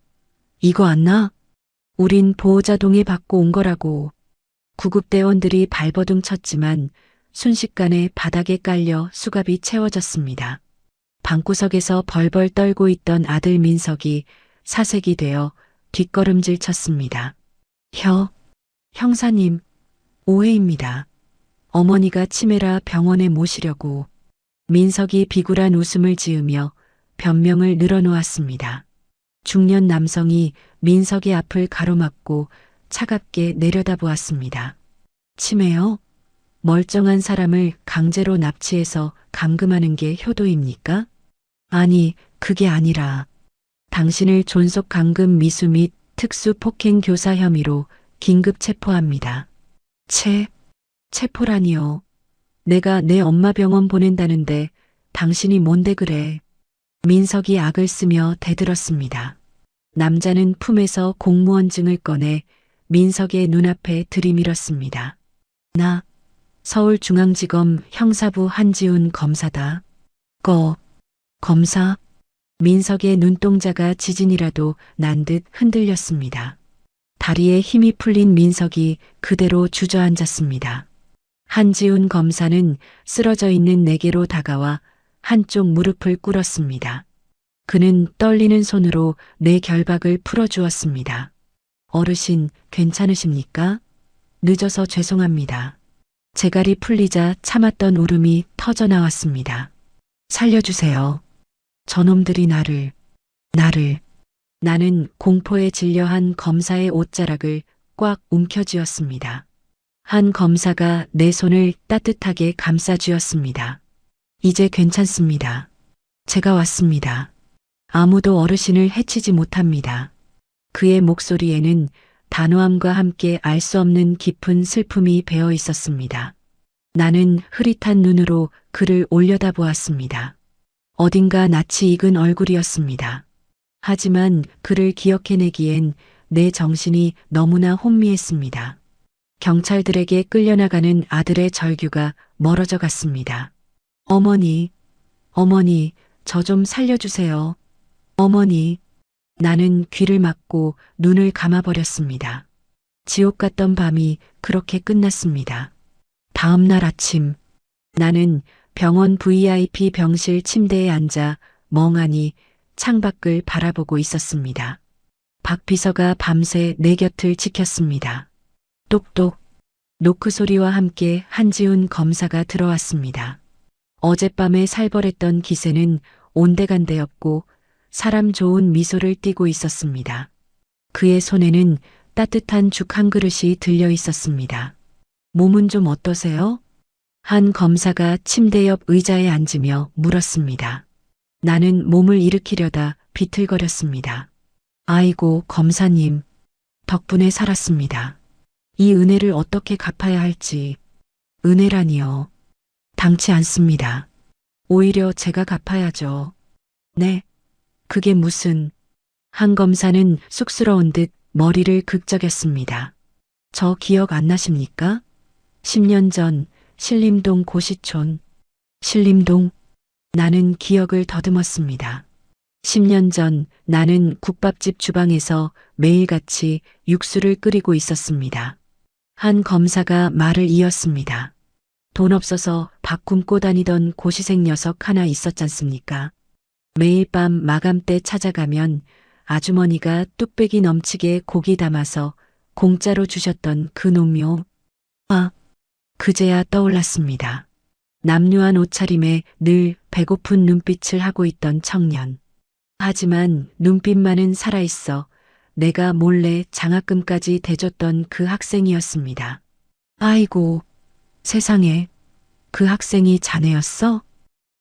이거 안 나? 우린 보호자 동의 받고 온 거라고. 구급대원들이 발버둥 쳤지만 순식간에 바닥에 깔려 수갑이 채워졌습니다. 방구석에서 벌벌 떨고 있던 아들 민석이 사색이 되어 뒷걸음질 쳤습니다. 형사님, 오해입니다. 어머니가 치매라 병원에 모시려고. 민석이 비굴한 웃음을 지으며 변명을 늘어놓았습니다. 중년 남성이 민석의 앞을 가로막고 차갑게 내려다보았습니다. 치매요? 멀쩡한 사람을 강제로 납치해서 감금하는 게 효도입니까? 아니, 그게 아니라 당신을 존속 감금 미수 및 특수 폭행 교사 혐의로 긴급 체포합니다. 체포라니요. 내가 내 엄마 병원 보낸다는데 당신이 뭔데 그래. 민석이 악을 쓰며 대들었습니다. 남자는 품에서 공무원증을 꺼내 민석의 눈앞에 들이밀었습니다. 나 서울중앙지검 형사부 한지훈 검사다. 검사? 민석의 눈동자가 지진이라도 난 듯 흔들렸습니다. 다리에 힘이 풀린 민석이 그대로 주저앉았습니다. 한지훈 검사는 쓰러져 있는 내게로 다가와 한쪽 무릎을 꿇었습니다. 그는 떨리는 손으로 내 결박을 풀어주었습니다. 어르신, 괜찮으십니까? 늦어서 죄송합니다. 재갈이 풀리자 참았던 울음이 터져나왔습니다. 살려주세요. 저놈들이 나를. 나는 공포에 질려한 검사의 옷자락을 꽉 움켜쥐었습니다. 한 검사가 내 손을 따뜻하게 감싸쥐었습니다. 이제 괜찮습니다. 제가 왔습니다. 아무도 어르신을 해치지 못합니다. 그의 목소리에는 단호함과 함께 알 수 없는 깊은 슬픔이 배어 있었습니다. 나는 흐릿한 눈으로 그를 올려다보았습니다. 어딘가 낯이 익은 얼굴이었습니다. 하지만 그를 기억해내기엔 내 정신이 너무나 혼미했습니다. 경찰들에게 끌려나가는 아들의 절규가 멀어져 갔습니다. 어머니, 저 좀 살려주세요. 어머니. 나는 귀를 막고 눈을 감아버렸습니다. 지옥 같던 밤이 그렇게 끝났습니다. 다음 날 아침, 나는 병원 VIP 병실 침대에 앉아 멍하니 창밖을 바라보고 있었습니다. 박 비서가 밤새 내 곁을 지켰습니다. 똑똑, 노크 소리와 함께 한지훈 검사가 들어왔습니다. 어젯밤에 살벌했던 기세는 온데간데였고 사람 좋은 미소를 띠고 있었습니다. 그의 손에는 따뜻한 죽 한 그릇이 들려 있었습니다. 몸은 좀 어떠세요? 한 검사가 침대 옆 의자에 앉으며 물었습니다. 나는 몸을 일으키려다 비틀거렸습니다. 아이고, 검사님. 덕분에 살았습니다. 이 은혜를 어떻게 갚아야 할지. 은혜라니요. 당치 않습니다. 오히려 제가 갚아야죠. 네. 그게 무슨. 한 검사는 쑥스러운 듯 머리를 극적였습니다. 저 기억 안 나십니까? 10년 전 신림동 고시촌. 신림동. 나는 기억을 더듬었습니다. 10년 전 나는 국밥집 주방에서 매일같이 육수를 끓이고 있었습니다. 한 검사가 말을 이었습니다. 돈 없어서 밥 굶고 다니던 고시생 녀석 하나 있었잖습니까? 매일 밤 마감 때 찾아가면 아주머니가 뚝배기 넘치게 고기 담아서 공짜로 주셨던 그 놈요. 아, 그제야 떠올랐습니다. 남루한 옷차림에 늘 배고픈 눈빛을 하고 있던 청년. 하지만 눈빛만은 살아있어 내가 몰래 장학금까지 대줬던 그 학생이었습니다. 아이고, 세상에, 그 학생이 자네였어?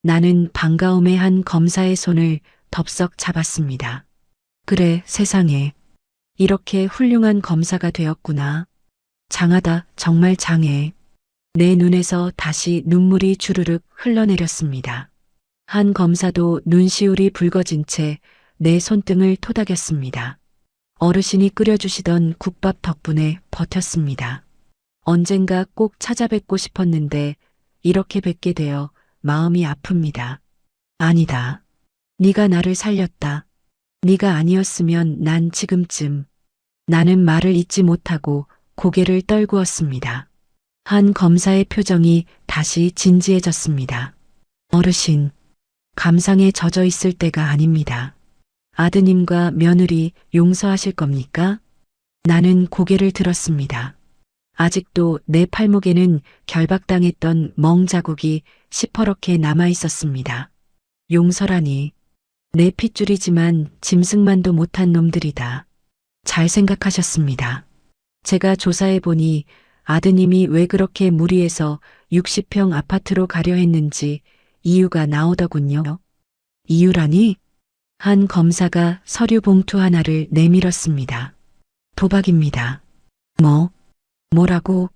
나는 반가움에 한 검사의 손을 덥석 잡았습니다. 그래, 세상에. 이렇게 훌륭한 검사가 되었구나. 장하다, 정말 장해. 내 눈에서 다시 눈물이 주르륵 흘러내렸습니다. 한 검사도 눈시울이 붉어진 채 내 손등을 토닥였습니다. 어르신이 끓여주시던 국밥 덕분에 버텼습니다. 언젠가 꼭 찾아뵙고 싶었는데 이렇게 뵙게 되어 마음이 아픕니다. 아니다. 네가 나를 살렸다. 네가 아니었으면 난 지금쯤. 나는 말을 잇지 못하고 고개를 떨구었습니다. 한 검사의 표정이 다시 진지해졌습니다. 어르신, 감상에 젖어 있을 때가 아닙니다. 아드님과 며느리 용서하실 겁니까? 나는 고개를 들었습니다. 아직도 내 팔목에는 결박당했던 멍 자국이 시퍼렇게 남아 있었습니다. 용서라니. 내 핏줄이지만 짐승만도 못한 놈들이다. 잘 생각하셨습니다. 제가 조사해보니 아드님이 왜 그렇게 무리해서 60평 아파트로 가려 했는지 이유가 나오더군요. 이유라니? 한 검사가 서류 봉투 하나를 내밀었습니다. 도박입니다. 뭐라고?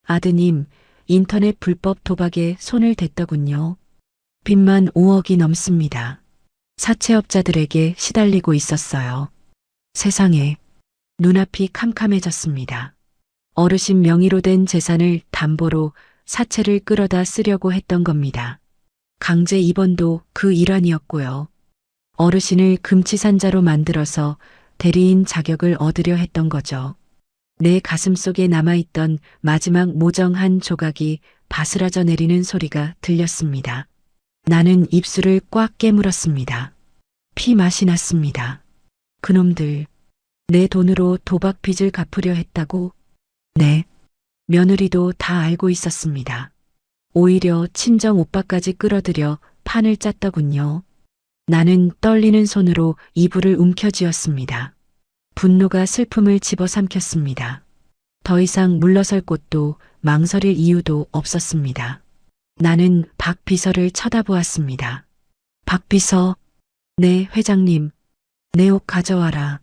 아드님, 인터넷 불법 도박에 손을 댔더군요. 빚만 5억이 넘습니다. 사채업자들에게 시달리고 있었어요. 세상에, 눈앞이 캄캄해졌습니다. 어르신 명의로 된 재산을 담보로 사채를 끌어다 쓰려고 했던 겁니다. 강제 입원도 그 일환이었고요. 어르신을 금치산자로 만들어서 대리인 자격을 얻으려 했던 거죠. 내 가슴 속에 남아있던 마지막 모정 한 조각이 바스라져 내리는 소리가 들렸습니다. 나는 입술을 꽉 깨물었습니다. 피 맛이 났습니다. 그놈들, 내 돈으로 도박 빚을 갚으려 했다고? 네, 며느리도 다 알고 있었습니다. 오히려 친정 오빠까지 끌어들여 판을 짰더군요. 나는 떨리는 손으로 이불을 움켜쥐었습니다. 분노가 슬픔을 집어삼켰습니다. 더 이상 물러설 곳도 망설일 이유도 없었습니다. 나는 박 비서를 쳐다보았습니다. 박 비서, 네, 회장님, 내 옷 가져와라.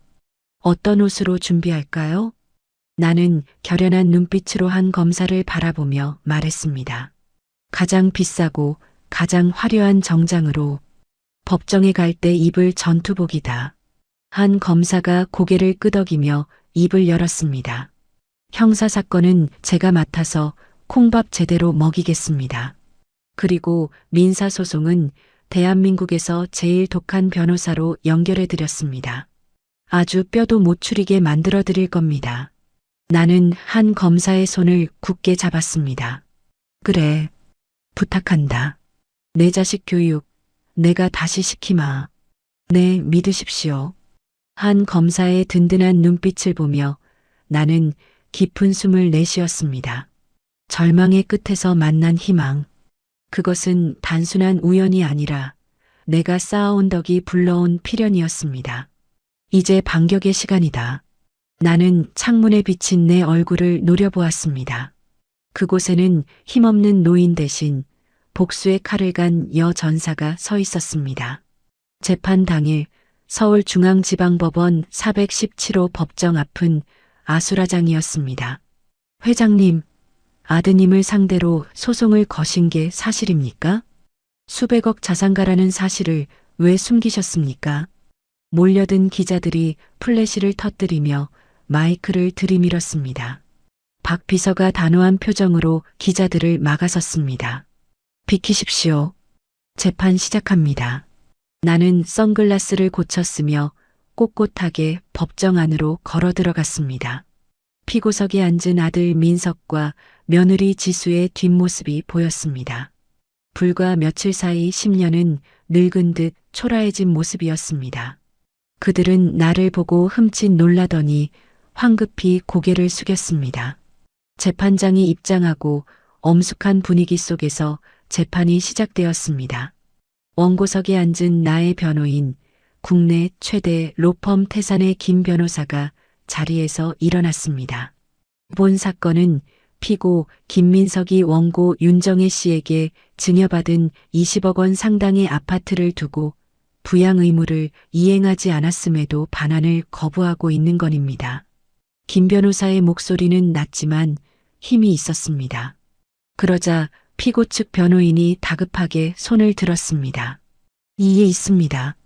어떤 옷으로 준비할까요? 나는 결연한 눈빛으로 한 검사를 바라보며 말했습니다. 가장 비싸고 가장 화려한 정장으로. 법정에 갈 때 입을 전투복이다. 한 검사가 고개를 끄덕이며 입을 열었습니다. 형사사건은 제가 맡아서 콩밥 제대로 먹이겠습니다. 그리고 민사소송은 대한민국에서 제일 독한 변호사로 연결해 드렸습니다. 아주 뼈도 못 추리게 만들어 드릴 겁니다. 나는 한 검사의 손을 굳게 잡았습니다. 그래, 부탁한다. 내 자식 교육 내가 다시 시키마. 네, 믿으십시오. 한 검사의 든든한 눈빛을 보며 나는 깊은 숨을 내쉬었습니다. 절망의 끝에서 만난 희망. 그것은 단순한 우연이 아니라 내가 쌓아온 덕이 불러온 필연이었습니다. 이제 반격의 시간이다. 나는 창문에 비친 내 얼굴을 노려보았습니다. 그곳에는 힘없는 노인 대신 복수의 칼을 간 여 전사가 서 있었습니다. 재판 당일 서울중앙지방법원 417호 법정 앞은 아수라장이었습니다. 회장님, 아드님을 상대로 소송을 거신 게 사실입니까? 수백억 자산가라는 사실을 왜 숨기셨습니까? 몰려든 기자들이 플래시를 터뜨리며 마이크를 들이밀었습니다. 박 비서가 단호한 표정으로 기자들을 막아섰습니다. 비키십시오. 재판 시작합니다. 나는 선글라스를 고쳤으며 꼿꼿하게 법정 안으로 걸어 들어갔습니다. 피고석에 앉은 아들 민석과 며느리 지수의 뒷모습이 보였습니다. 불과 며칠 사이 10년은 늙은 듯 초라해진 모습이었습니다. 그들은 나를 보고 흠칫 놀라더니 황급히 고개를 숙였습니다. 재판장이 입장하고 엄숙한 분위기 속에서 재판이 시작되었습니다. 원고석에 앉은 나의 변호인, 국내 최대 로펌 태산의 김 변호사가 자리에서 일어났습니다. 본 사건은 피고 김민석이 원고 윤정혜 씨에게 증여받은 20억 원 상당의 아파트를 두고 부양 의무를 이행하지 않았음에도 반환을 거부하고 있는 건입니다. 김 변호사의 목소리는 낮지만 힘이 있었습니다. 그러자 피고 측 변호인이 다급하게 손을 들었습니다. 이에 있습니다.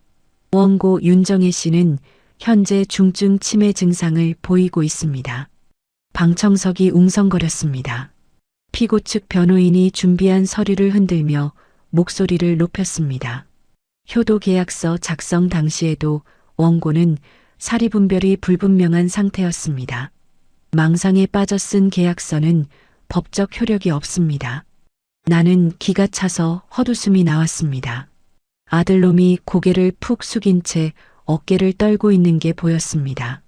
원고 윤정혜 씨는 현재 중증 치매 증상을 보이고 있습니다. 방청석이 웅성거렸습니다. 피고 측 변호인이 준비한 서류를 흔들며 목소리를 높였습니다. 효도 계약서 작성 당시에도 원고는 사리분별이 불분명한 상태였습니다. 망상에 빠져 쓴 계약서는 법적 효력이 없습니다. 나는 기가 차서 헛웃음이 나왔습니다. 아들놈이 고개를 푹 숙인 채 어깨를 떨고 있는 게 보였습니다.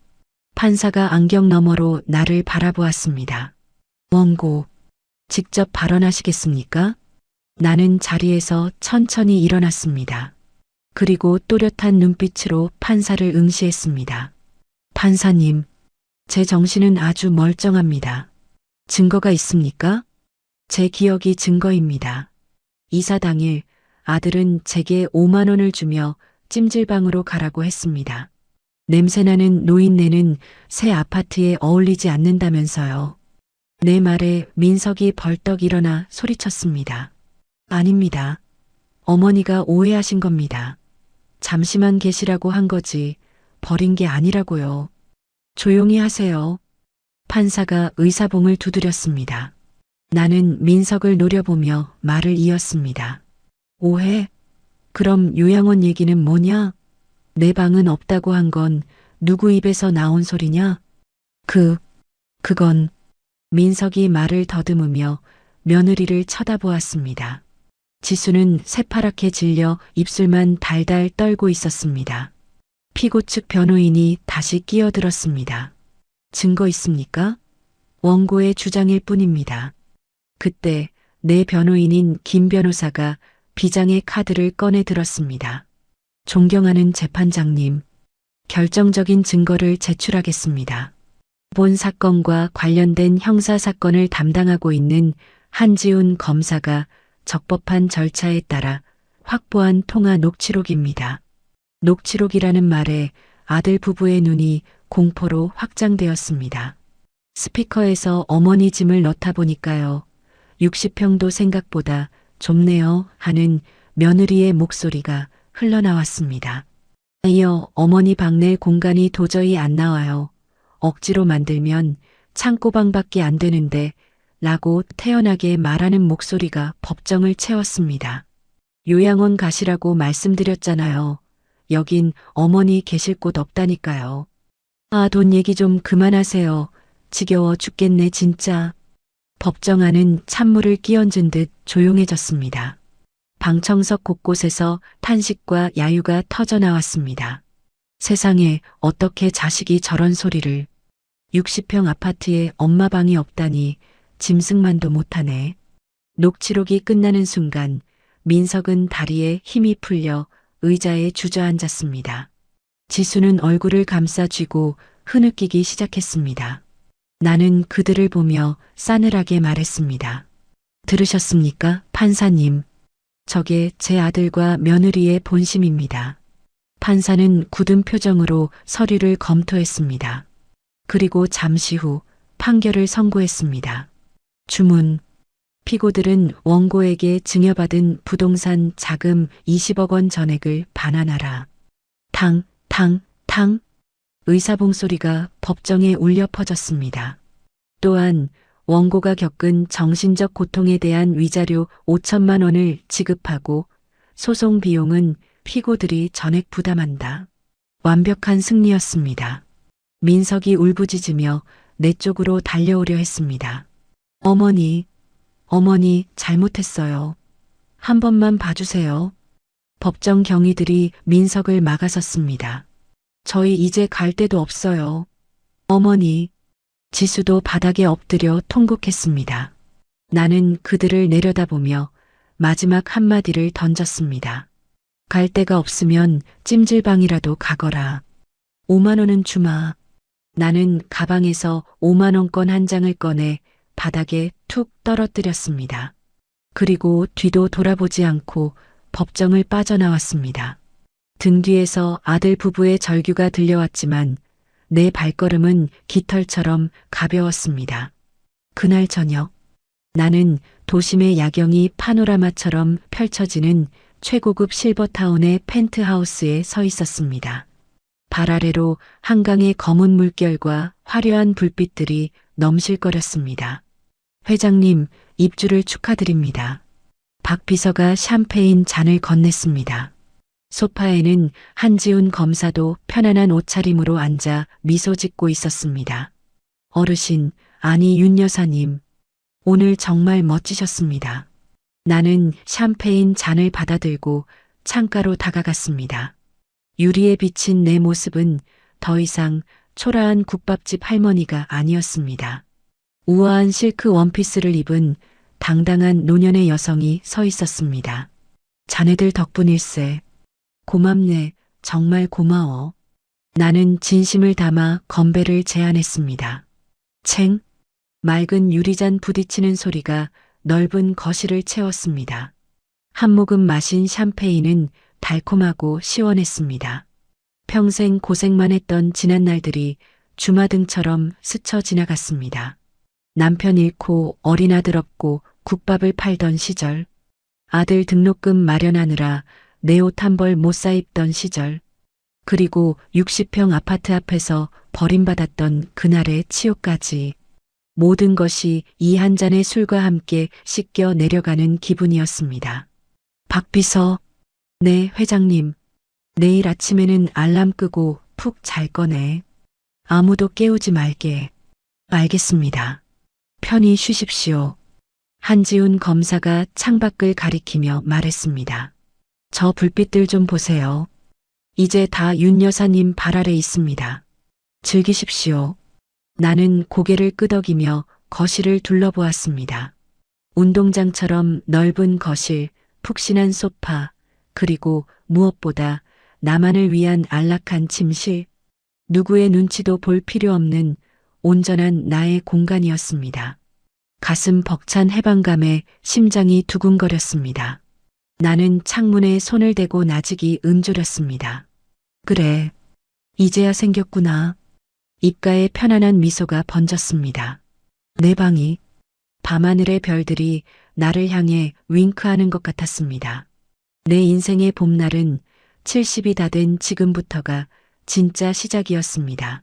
판사가 안경 너머로 나를 바라보았습니다. 원고, 직접 발언하시겠습니까? 나는 자리에서 천천히 일어났습니다. 그리고 또렷한 눈빛으로 판사를 응시했습니다. 판사님, 제 정신은 아주 멀쩡합니다. 증거가 있습니까? 제 기억이 증거입니다. 이사 당일 아들은 제게 5만 원을 주며 찜질방으로 가라고 했습니다. 냄새나는 노인네는 새 아파트에 어울리지 않는다면서요. 내 말에 민석이 벌떡 일어나 소리쳤습니다. 아닙니다. 어머니가 오해하신 겁니다. 잠시만 계시라고 한 거지 버린 게 아니라고요. 조용히 하세요. 판사가 의사봉을 두드렸습니다. 나는 민석을 노려보며 말을 이었습니다. 오해? 그럼 요양원 얘기는 뭐냐? 내 방은 없다고 한 건 누구 입에서 나온 소리냐? 그건 민석이 말을 더듬으며 며느리를 쳐다보았습니다. 지수는 새파랗게 질려 입술만 달달 떨고 있었습니다. 피고 측 변호인이 다시 끼어들었습니다. 증거 있습니까? 원고의 주장일 뿐입니다. 그때 내 변호인인 김 변호사가 비장의 카드를 꺼내 들었습니다. 존경하는 재판장님, 결정적인 증거를 제출하겠습니다. 본 사건과 관련된 형사사건을 담당하고 있는 한지훈 검사가 적법한 절차에 따라 확보한 통화 녹취록입니다. 녹취록이라는 말에 아들 부부의 눈이 공포로 확장되었습니다. 스피커에서 어머니 짐을 넣다 보니까요. 60평도 생각보다 좁네요 하는 며느리의 목소리가 흘러나왔습니다. 이어 어머니 방 낼 공간이 도저히 안 나와요. 억지로 만들면 창고방밖에 안 되는데 라고 태연하게 말하는 목소리가 법정을 채웠습니다. 요양원 가시라고 말씀드렸잖아요. 여긴 어머니 계실 곳 없다니까요. 아, 돈 얘기 좀 그만하세요. 지겨워 죽겠네 진짜. 법정 안은 찬물을 끼얹은 듯 조용해졌습니다. 방청석 곳곳에서 탄식과 야유가 터져나왔습니다. 세상에 어떻게 자식이 저런 소리를. 60평 아파트에 엄마 방이 없다니 짐승만도 못하네. 녹취록이 끝나는 순간 민석은 다리에 힘이 풀려 의자에 주저앉았습니다. 지수는 얼굴을 감싸 쥐고 흐느끼기 시작했습니다. 나는 그들을 보며 싸늘하게 말했습니다. 들으셨습니까, 판사님? 저게 제 아들과 며느리의 본심입니다. 판사는 굳은 표정으로 서류를 검토했습니다. 그리고 잠시 후 판결을 선고했습니다. 주문. 피고들은 원고에게 증여받은 부동산 자금 20억 원 전액을 반환하라. 탕, 탕, 탕. 의사봉 소리가 법정에 울려 퍼졌습니다. 또한 원고가 겪은 정신적 고통에 대한 위자료 5천만 원을 지급하고 소송 비용은 피고들이 전액 부담한다. 완벽한 승리였습니다. 민석이 울부짖으며 내 쪽으로 달려오려 했습니다. 어머니, 어머니 잘못했어요. 한 번만 봐주세요. 법정 경위들이 민석을 막아섰습니다. 저희 이제 갈 데도 없어요. 어머니. 지수도 바닥에 엎드려 통곡했습니다. 나는 그들을 내려다보며 마지막 한마디를 던졌습니다. 갈 데가 없으면 찜질방이라도 가거라. 5만 원은 주마. 나는 가방에서 5만 원권 한 장을 꺼내 바닥에 툭 떨어뜨렸습니다. 그리고 뒤도 돌아보지 않고 법정을 빠져나왔습니다. 등 뒤에서 아들 부부의 절규가 들려왔지만 내 발걸음은 깃털처럼 가벼웠습니다. 그날 저녁 나는 도심의 야경이 파노라마처럼 펼쳐지는 최고급 실버타운의 펜트하우스에 서 있었습니다. 발 아래로 한강의 검은 물결과 화려한 불빛들이 넘실거렸습니다. 회장님, 입주를 축하드립니다. 박 비서가 샴페인 잔을 건넸습니다. 소파에는 한지훈 검사도 편안한 옷차림으로 앉아 미소 짓고 있었습니다. 어르신, 아니 윤 여사님, 오늘 정말 멋지셨습니다. 나는 샴페인 잔을 받아들고 창가로 다가갔습니다. 유리에 비친 내 모습은 더 이상 초라한 국밥집 할머니가 아니었습니다. 우아한 실크 원피스를 입은 당당한 노년의 여성이 서 있었습니다. 자네들 덕분일세. 고맙네, 정말 고마워. 나는 진심을 담아 건배를 제안했습니다. 챙, 맑은 유리잔 부딪히는 소리가 넓은 거실을 채웠습니다. 한 모금 마신 샴페인은 달콤하고 시원했습니다. 평생 고생만 했던 지난 날들이 주마등처럼 스쳐 지나갔습니다. 남편 잃고 어린 아들 없고 국밥을 팔던 시절, 아들 등록금 마련하느라 내 옷 한 벌 못 사입던 시절, 그리고 60평 아파트 앞에서 버림받았던 그날의 치욕까지 모든 것이 이 한 잔의 술과 함께 씻겨 내려가는 기분이었습니다. 박 비서, 네 회장님, 내일 아침에는 알람 끄고 푹 잘 거네. 아무도 깨우지 말게. 알겠습니다. 편히 쉬십시오. 한지훈 검사가 창밖을 가리키며 말했습니다. 저 불빛들 좀 보세요. 이제 다 윤 여사님 발 아래 있습니다. 즐기십시오. 나는 고개를 끄덕이며 거실을 둘러보았습니다. 운동장처럼 넓은 거실, 푹신한 소파, 그리고 무엇보다 나만을 위한 안락한 침실, 누구의 눈치도 볼 필요 없는 온전한 나의 공간이었습니다. 가슴 벅찬 해방감에 심장이 두근거렸습니다. 나는 창문에 손을 대고 나직이 음조렸습니다. 그래, 이제야 생겼구나. 입가에 편안한 미소가 번졌습니다. 내 방이 밤하늘의 별들이 나를 향해 윙크하는 것 같았습니다. 내 인생의 봄날은 70이 다 된 지금부터가 진짜 시작이었습니다.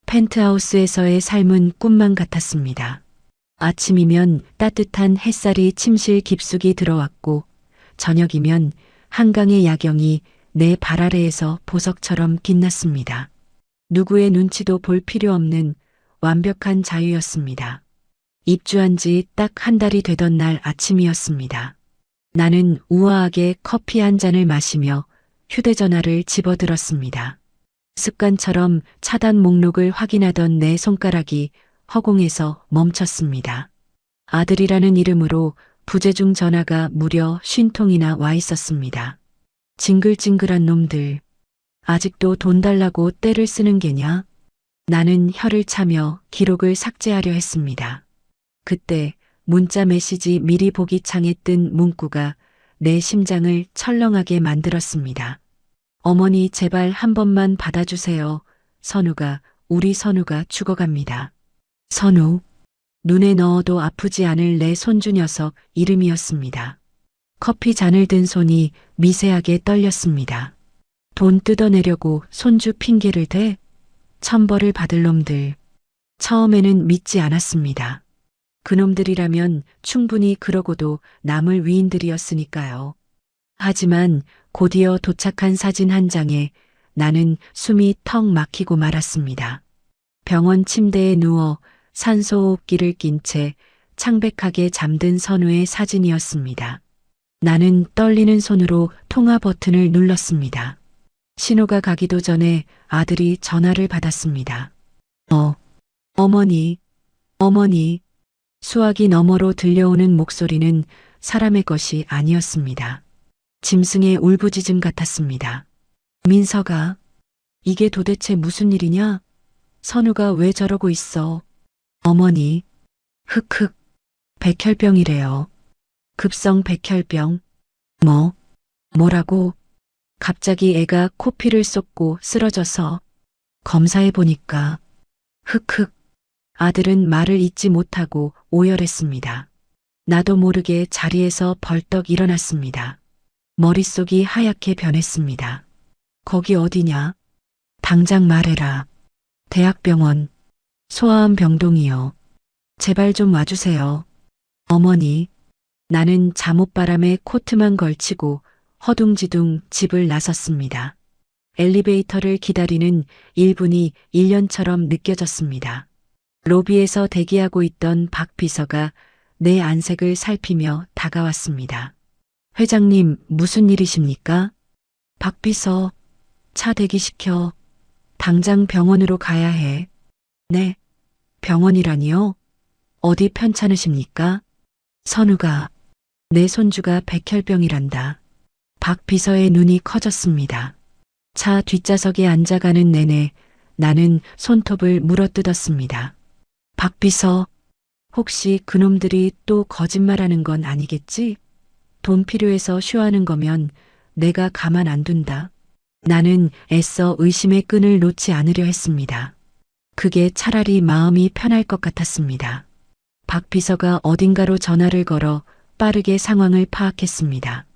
펜트하우스에서의 삶은 꿈만 같았습니다. 아침이면 따뜻한 햇살이 침실 깊숙이 들어왔고 저녁이면 한강의 야경이 내 발 아래에서 보석처럼 빛났습니다. 누구의 눈치도 볼 필요 없는 완벽한 자유였습니다. 입주한 지 딱 한 달이 되던 날 아침이었습니다. 나는 우아하게 커피 한 잔을 마시며 휴대전화를 집어들었습니다. 습관처럼 차단 목록을 확인하던 내 손가락이 허공에서 멈췄습니다. 아들이라는 이름으로 부재중 전화가 무려 50통이나 와 있었습니다. 징글징글한 놈들. 아직도 돈 달라고 떼를 쓰는 게냐? 나는 혀를 차며 기록을 삭제하려 했습니다. 그때 문자 메시지 미리 보기 창에 뜬 문구가 내 심장을 철렁하게 만들었습니다. 어머니 제발 한 번만 받아주세요. 선우가, 우리 선우가 죽어갑니다. 선우. 눈에 넣어도 아프지 않을 내 손주 녀석 이름이었습니다. 커피 잔을 든 손이 미세하게 떨렸습니다. 돈 뜯어내려고 손주 핑계를 대? 천벌을 받을 놈들. 처음에는 믿지 않았습니다. 그놈들이라면 충분히 그러고도 남을 위인들이었으니까요. 하지만 곧이어 도착한 사진 한 장에 나는 숨이 턱 막히고 말았습니다. 병원 침대에 누워 산소호흡기를 낀 채 창백하게 잠든 선우의 사진이었습니다. 나는 떨리는 손으로 통화 버튼을 눌렀습니다. 신호가 가기도 전에 아들이 전화를 받았습니다. 어머니, 어머니. 수화기 너머로 들려오는 목소리는 사람의 것이 아니었습니다. 짐승의 울부짖음 같았습니다. 민서가, 이게 도대체 무슨 일이냐? 선우가 왜 저러고 있어? 어머니, 흑흑, 백혈병이래요. 급성 백혈병. 뭐라고? 갑자기 애가 코피를 쏟고 쓰러져서 검사해보니까 흑흑. 아들은 말을 잇지 못하고 오열했습니다. 나도 모르게 자리에서 벌떡 일어났습니다. 머릿속이 하얗게 변했습니다. 거기 어디냐? 당장 말해라. 대학병원, 소아암 병동이요. 제발 좀 와주세요. 어머니. 나는 잠옷바람에 코트만 걸치고 허둥지둥 집을 나섰습니다. 엘리베이터를 기다리는 1분이 1년처럼 느껴졌습니다. 로비에서 대기하고 있던 박 비서가 내 안색을 살피며 다가왔습니다. 회장님, 무슨 일이십니까? 박 비서, 차 대기시켜. 당장 병원으로 가야 해. 네, 병원이라니요? 어디 편찮으십니까? 선우가, 내 손주가 백혈병이란다. 박 비서의 눈이 커졌습니다. 차 뒷좌석에 앉아가는 내내 나는 손톱을 물어뜯었습니다. 박 비서, 혹시 그놈들이 또 거짓말하는 건 아니겠지? 돈 필요해서 쇼하는 거면 내가 가만 안 둔다. 나는 애써 의심의 끈을 놓지 않으려 했습니다. 그게 차라리 마음이 편할 것 같았습니다. 박 비서가 어딘가로 전화를 걸어 빠르게 상황을 파악했습니다.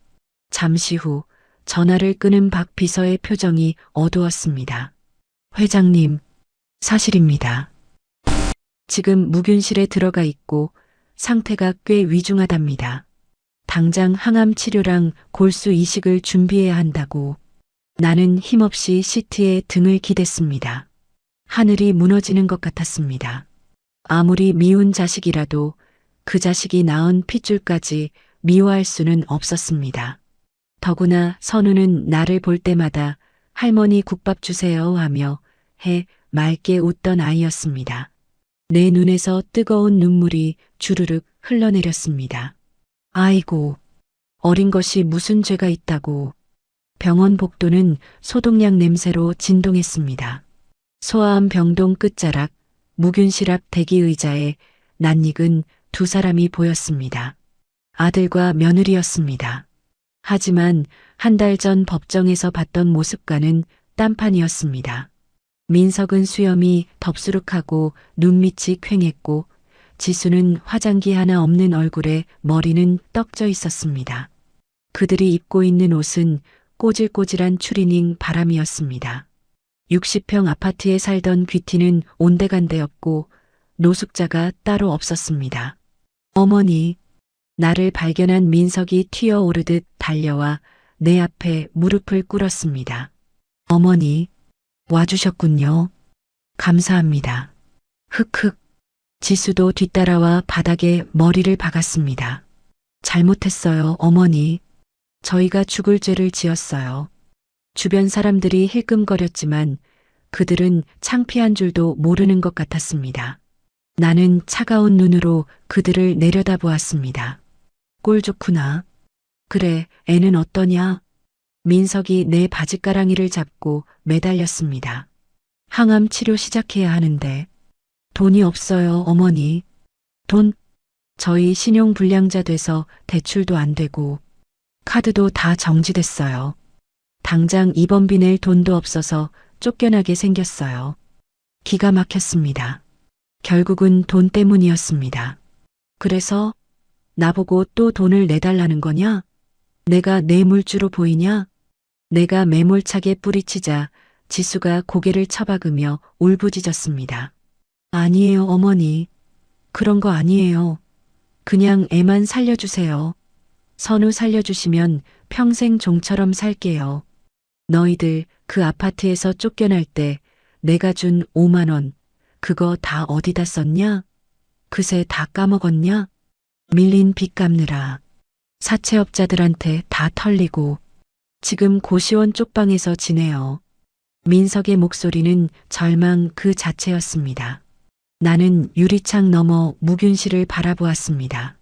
잠시 후 전화를 끄는 박 비서의 표정이 어두웠습니다. 회장님, 사실입니다. 지금 무균실에 들어가 있고 상태가 꽤 위중하답니다. 당장 항암 치료랑 골수 이식을 준비해야 한다고. 나는 힘없이 시트에 등을 기댔습니다. 하늘이 무너지는 것 같았습니다. 아무리 미운 자식이라도 그 자식이 낳은 핏줄까지 미워할 수는 없었습니다. 더구나 선우는 나를 볼 때마다 할머니 국밥 주세요 하며 맑게 웃던 아이였습니다. 내 눈에서 뜨거운 눈물이 주르륵 흘러내렸습니다. 아이고, 어린 것이 무슨 죄가 있다고. 병원 복도는 소독약 냄새로 진동했습니다. 소아암 병동 끝자락 무균실 앞 대기 의자에 낯익은 두 사람이 보였습니다. 아들과 며느리였습니다. 하지만 한 달 전 법정에서 봤던 모습과는 딴판이었습니다. 민석은 수염이 덥수룩하고 눈밑이 퀭했고 지수는 화장기 하나 없는 얼굴에 머리는 떡져 있었습니다. 그들이 입고 있는 옷은 꼬질꼬질한 추리닝 바람이었습니다. 60평 아파트에 살던 귀티는 온데간데 없고 노숙자가 따로 없었습니다. 어머니, 나를 발견한 민석이 튀어오르듯 달려와 내 앞에 무릎을 꿇었습니다. 어머니, 와주셨군요. 감사합니다. 흑흑. 지수도 뒤따라와 바닥에 머리를 박았습니다. 잘못했어요, 어머니. 저희가 죽을 죄를 지었어요. 주변 사람들이 힐끔거렸지만 그들은 창피한 줄도 모르는 것 같았습니다. 나는 차가운 눈으로 그들을 내려다보았습니다. 꼴 좋구나. 그래, 애는 어떠냐? 민석이 내 바짓가랑이를 잡고 매달렸습니다. 항암 치료 시작해야 하는데 돈이 없어요, 어머니. 돈, 저희 신용 불량자 돼서 대출도 안 되고 카드도 다 정지됐어요. 당장 입원비 낼 돈도 없어서 쫓겨나게 생겼어요. 기가 막혔습니다. 결국은 돈 때문이었습니다. 그래서 나보고 또 돈을 내달라는 거냐? 내가 뇌물주로 보이냐? 내가 매몰차게 뿌리치자 지수가 고개를 처박으며 울부짖었습니다. 아니에요, 어머니. 그런 거 아니에요. 그냥 애만 살려주세요. 선우 살려주시면 평생 종처럼 살게요. 너희들 그 아파트에서 쫓겨날 때 내가 준 5만 원, 그거 다 어디다 썼냐? 그새 다 까먹었냐? 밀린 빚 갚느라 사채업자들한테 다 털리고 지금 고시원 쪽방에서 지내요. 민석의 목소리는 절망 그 자체였습니다. 나는 유리창 너머 무균실을 바라보았습니다.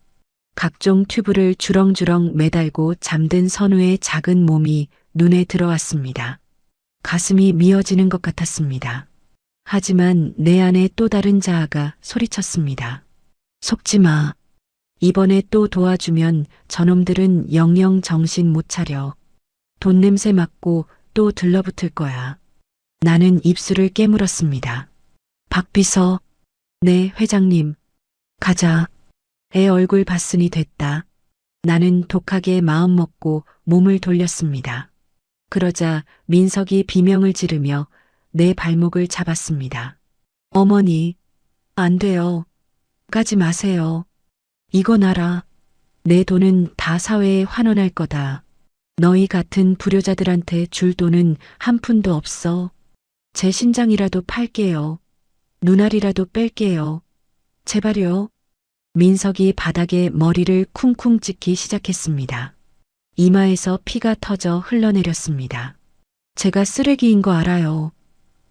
각종 튜브를 주렁주렁 매달고 잠든 선우의 작은 몸이 눈에 들어왔습니다. 가슴이 미어지는 것 같았습니다. 하지만 내 안에 또 다른 자아가 소리쳤습니다. 속지 마. 이번에 또 도와주면 저놈들은 영영 정신 못 차려. 돈 냄새 맡고 또 들러붙을 거야. 나는 입술을 깨물었습니다. 박 비서, 네, 회장님. 가자. 애 얼굴 봤으니 됐다. 나는 독하게 마음 먹고 몸을 돌렸습니다. 그러자 민석이 비명을 지르며 내 발목을 잡았습니다. 어머니, 안 돼요. 가지 마세요. 이건 알아. 내 돈은 다 사회에 환원할 거다. 너희 같은 불효자들한테 줄 돈은 한 푼도 없어. 제 심장이라도 팔게요. 눈알이라도 뺄게요. 제발요. 민석이 바닥에 머리를 쿵쿵 찍기 시작했습니다. 이마에서 피가 터져 흘러내렸습니다. 제가 쓰레기인 거 알아요.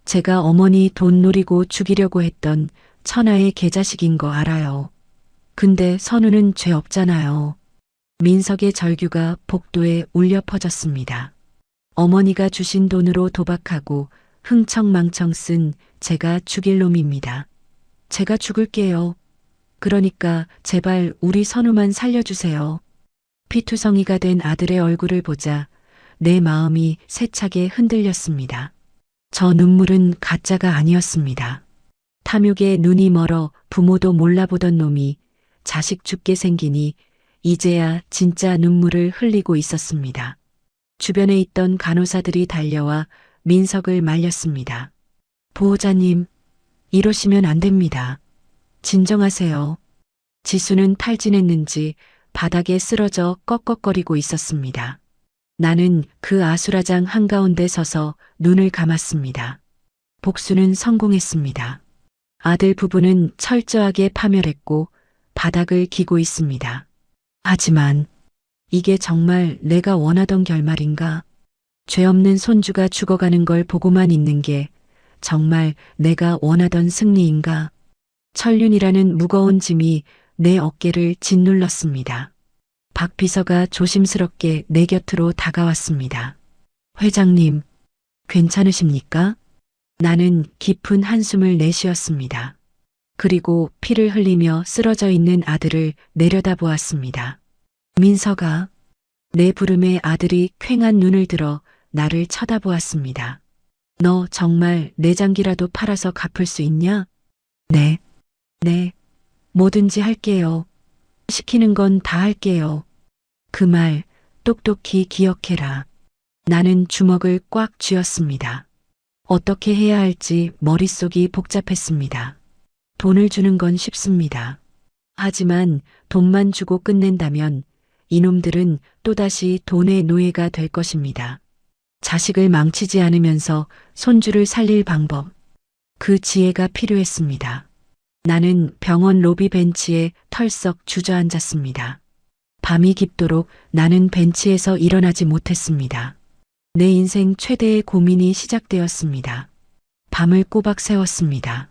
제가 어머니 돈 노리고 죽이려고 했던 천하의 개자식인 거 알아요. 근데 선우는 죄 없잖아요. 민석의 절규가 복도에 울려 퍼졌습니다. 어머니가 주신 돈으로 도박하고 흥청망청 쓴 제가 죽일 놈입니다. 제가 죽을게요. 그러니까 제발 우리 선우만 살려주세요. 피투성이가 된 아들의 얼굴을 보자 내 마음이 세차게 흔들렸습니다. 저 눈물은 가짜가 아니었습니다. 탐욕에 눈이 멀어 부모도 몰라보던 놈이 자식 죽게 생기니 이제야 진짜 눈물을 흘리고 있었습니다. 주변에 있던 간호사들이 달려와 민석을 말렸습니다. 보호자님, 이러시면 안 됩니다. 진정하세요. 지수는 탈진했는지 바닥에 쓰러져 꺽꺽거리고 있었습니다. 나는 그 아수라장 한가운데 서서 눈을 감았습니다. 복수는 성공했습니다. 아들 부부는 철저하게 파멸했고 바닥을 기고 있습니다. 하지만 이게 정말 내가 원하던 결말인가? 죄 없는 손주가 죽어가는 걸 보고만 있는 게 정말 내가 원하던 승리인가? 천륜이라는 무거운 짐이 내 어깨를 짓눌렀습니다. 박 비서가 조심스럽게 내 곁으로 다가왔습니다. 회장님, 괜찮으십니까? 나는 깊은 한숨을 내쉬었습니다. 그리고 피를 흘리며 쓰러져 있는 아들을 내려다보았습니다. 민석아, 내 부름에 아들이 퀭한 눈을 들어 나를 쳐다보았습니다. 너 정말 내장기라도 팔아서 갚을 수 있냐? 네, 뭐든지 할게요. 시키는 건 다 할게요. 그 말 똑똑히 기억해라. 나는 주먹을 꽉 쥐었습니다. 어떻게 해야 할지 머릿속이 복잡했습니다. 돈을 주는 건 쉽습니다. 하지만 돈만 주고 끝낸다면 이놈들은 또다시 돈의 노예가 될 것입니다. 자식을 망치지 않으면서 손주를 살릴 방법, 그 지혜가 필요했습니다. 나는 병원 로비 벤치에 털썩 주저앉았습니다. 밤이 깊도록 나는 벤치에서 일어나지 못했습니다. 내 인생 최대의 고민이 시작되었습니다. 밤을 꼬박 새웠습니다.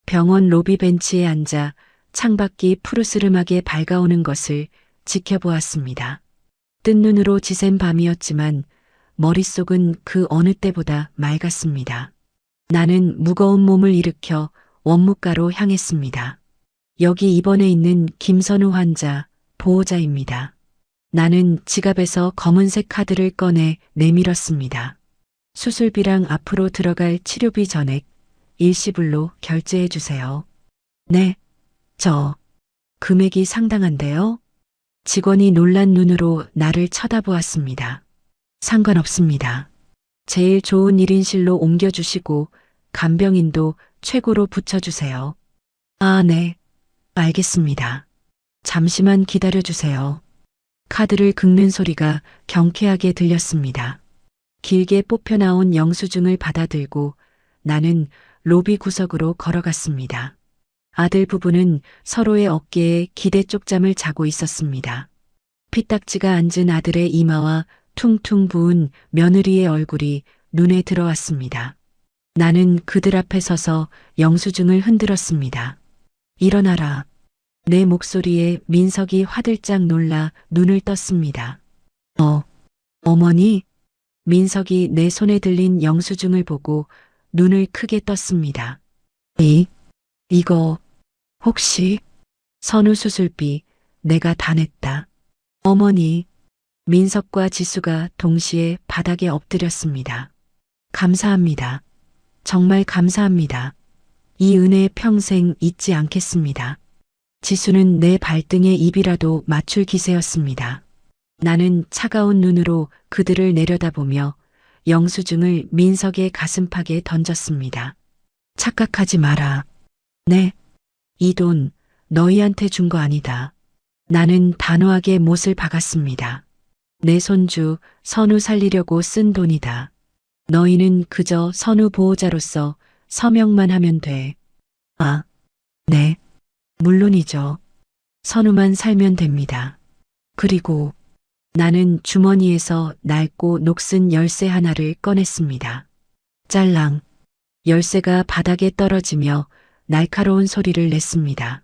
병원 로비 벤치에 앉아 창밖이 푸르스름하게 밝아오는 것을 지켜보았습니다. 뜬 눈으로 지샌 밤이었지만 머릿속은 그 어느 때보다 맑았습니다. 나는 무거운 몸을 일으켜 원무과로 향했습니다. 여기 입원해 있는 김선우 환자, 보호자입니다. 나는 지갑에서 검은색 카드를 꺼내 내밀었습니다. 수술비랑 앞으로 들어갈 치료비 전액 일시불로 결제해 주세요. 네, 금액이 상당한데요? 직원이 놀란 눈으로 나를 쳐다보았습니다. 상관없습니다. 제일 좋은 1인실로 옮겨주시고 간병인도 최고로 붙여주세요. 아, 네. 알겠습니다. 잠시만 기다려주세요. 카드를 긁는 소리가 경쾌하게 들렸습니다. 길게 뽑혀 나온 영수증을 받아들고 나는 로비 구석으로 걸어갔습니다. 아들 부부는 서로의 어깨에 기대 쪽잠을 자고 있었습니다. 피딱지가 앉은 아들의 이마와 퉁퉁 부은 며느리의 얼굴이 눈에 들어왔습니다. 나는 그들 앞에 서서 영수증을 흔들었습니다. 일어나라. 내 목소리에 민석이 화들짝 놀라 눈을 떴습니다. 어머니? 민석이 내 손에 들린 영수증을 보고 눈을 크게 떴습니다. 이거 혹시 선우 수술비 내가 다 냈다. 어머니. 민석과 지수가 동시에 바닥에 엎드렸습니다. 감사합니다. 정말 감사합니다. 이 은혜 평생 잊지 않겠습니다. 지수는 내 발등에 입이라도 맞출 기세였습니다. 나는 차가운 눈으로 그들을 내려다보며 영수증을 민석의 가슴팍에 던졌습니다. 착각하지 마라. 네, 이 돈 너희한테 준 거 아니다. 나는 단호하게 못을 박았습니다. 내 손주 선우 살리려고 쓴 돈이다. 너희는 그저 선우 보호자로서 서명만 하면 돼. 아, 네, 물론이죠. 선우만 살면 됩니다. 그리고 나는 주머니에서 낡고 녹슨 열쇠 하나를 꺼냈습니다. 짤랑. 열쇠가 바닥에 떨어지며 날카로운 소리를 냈습니다.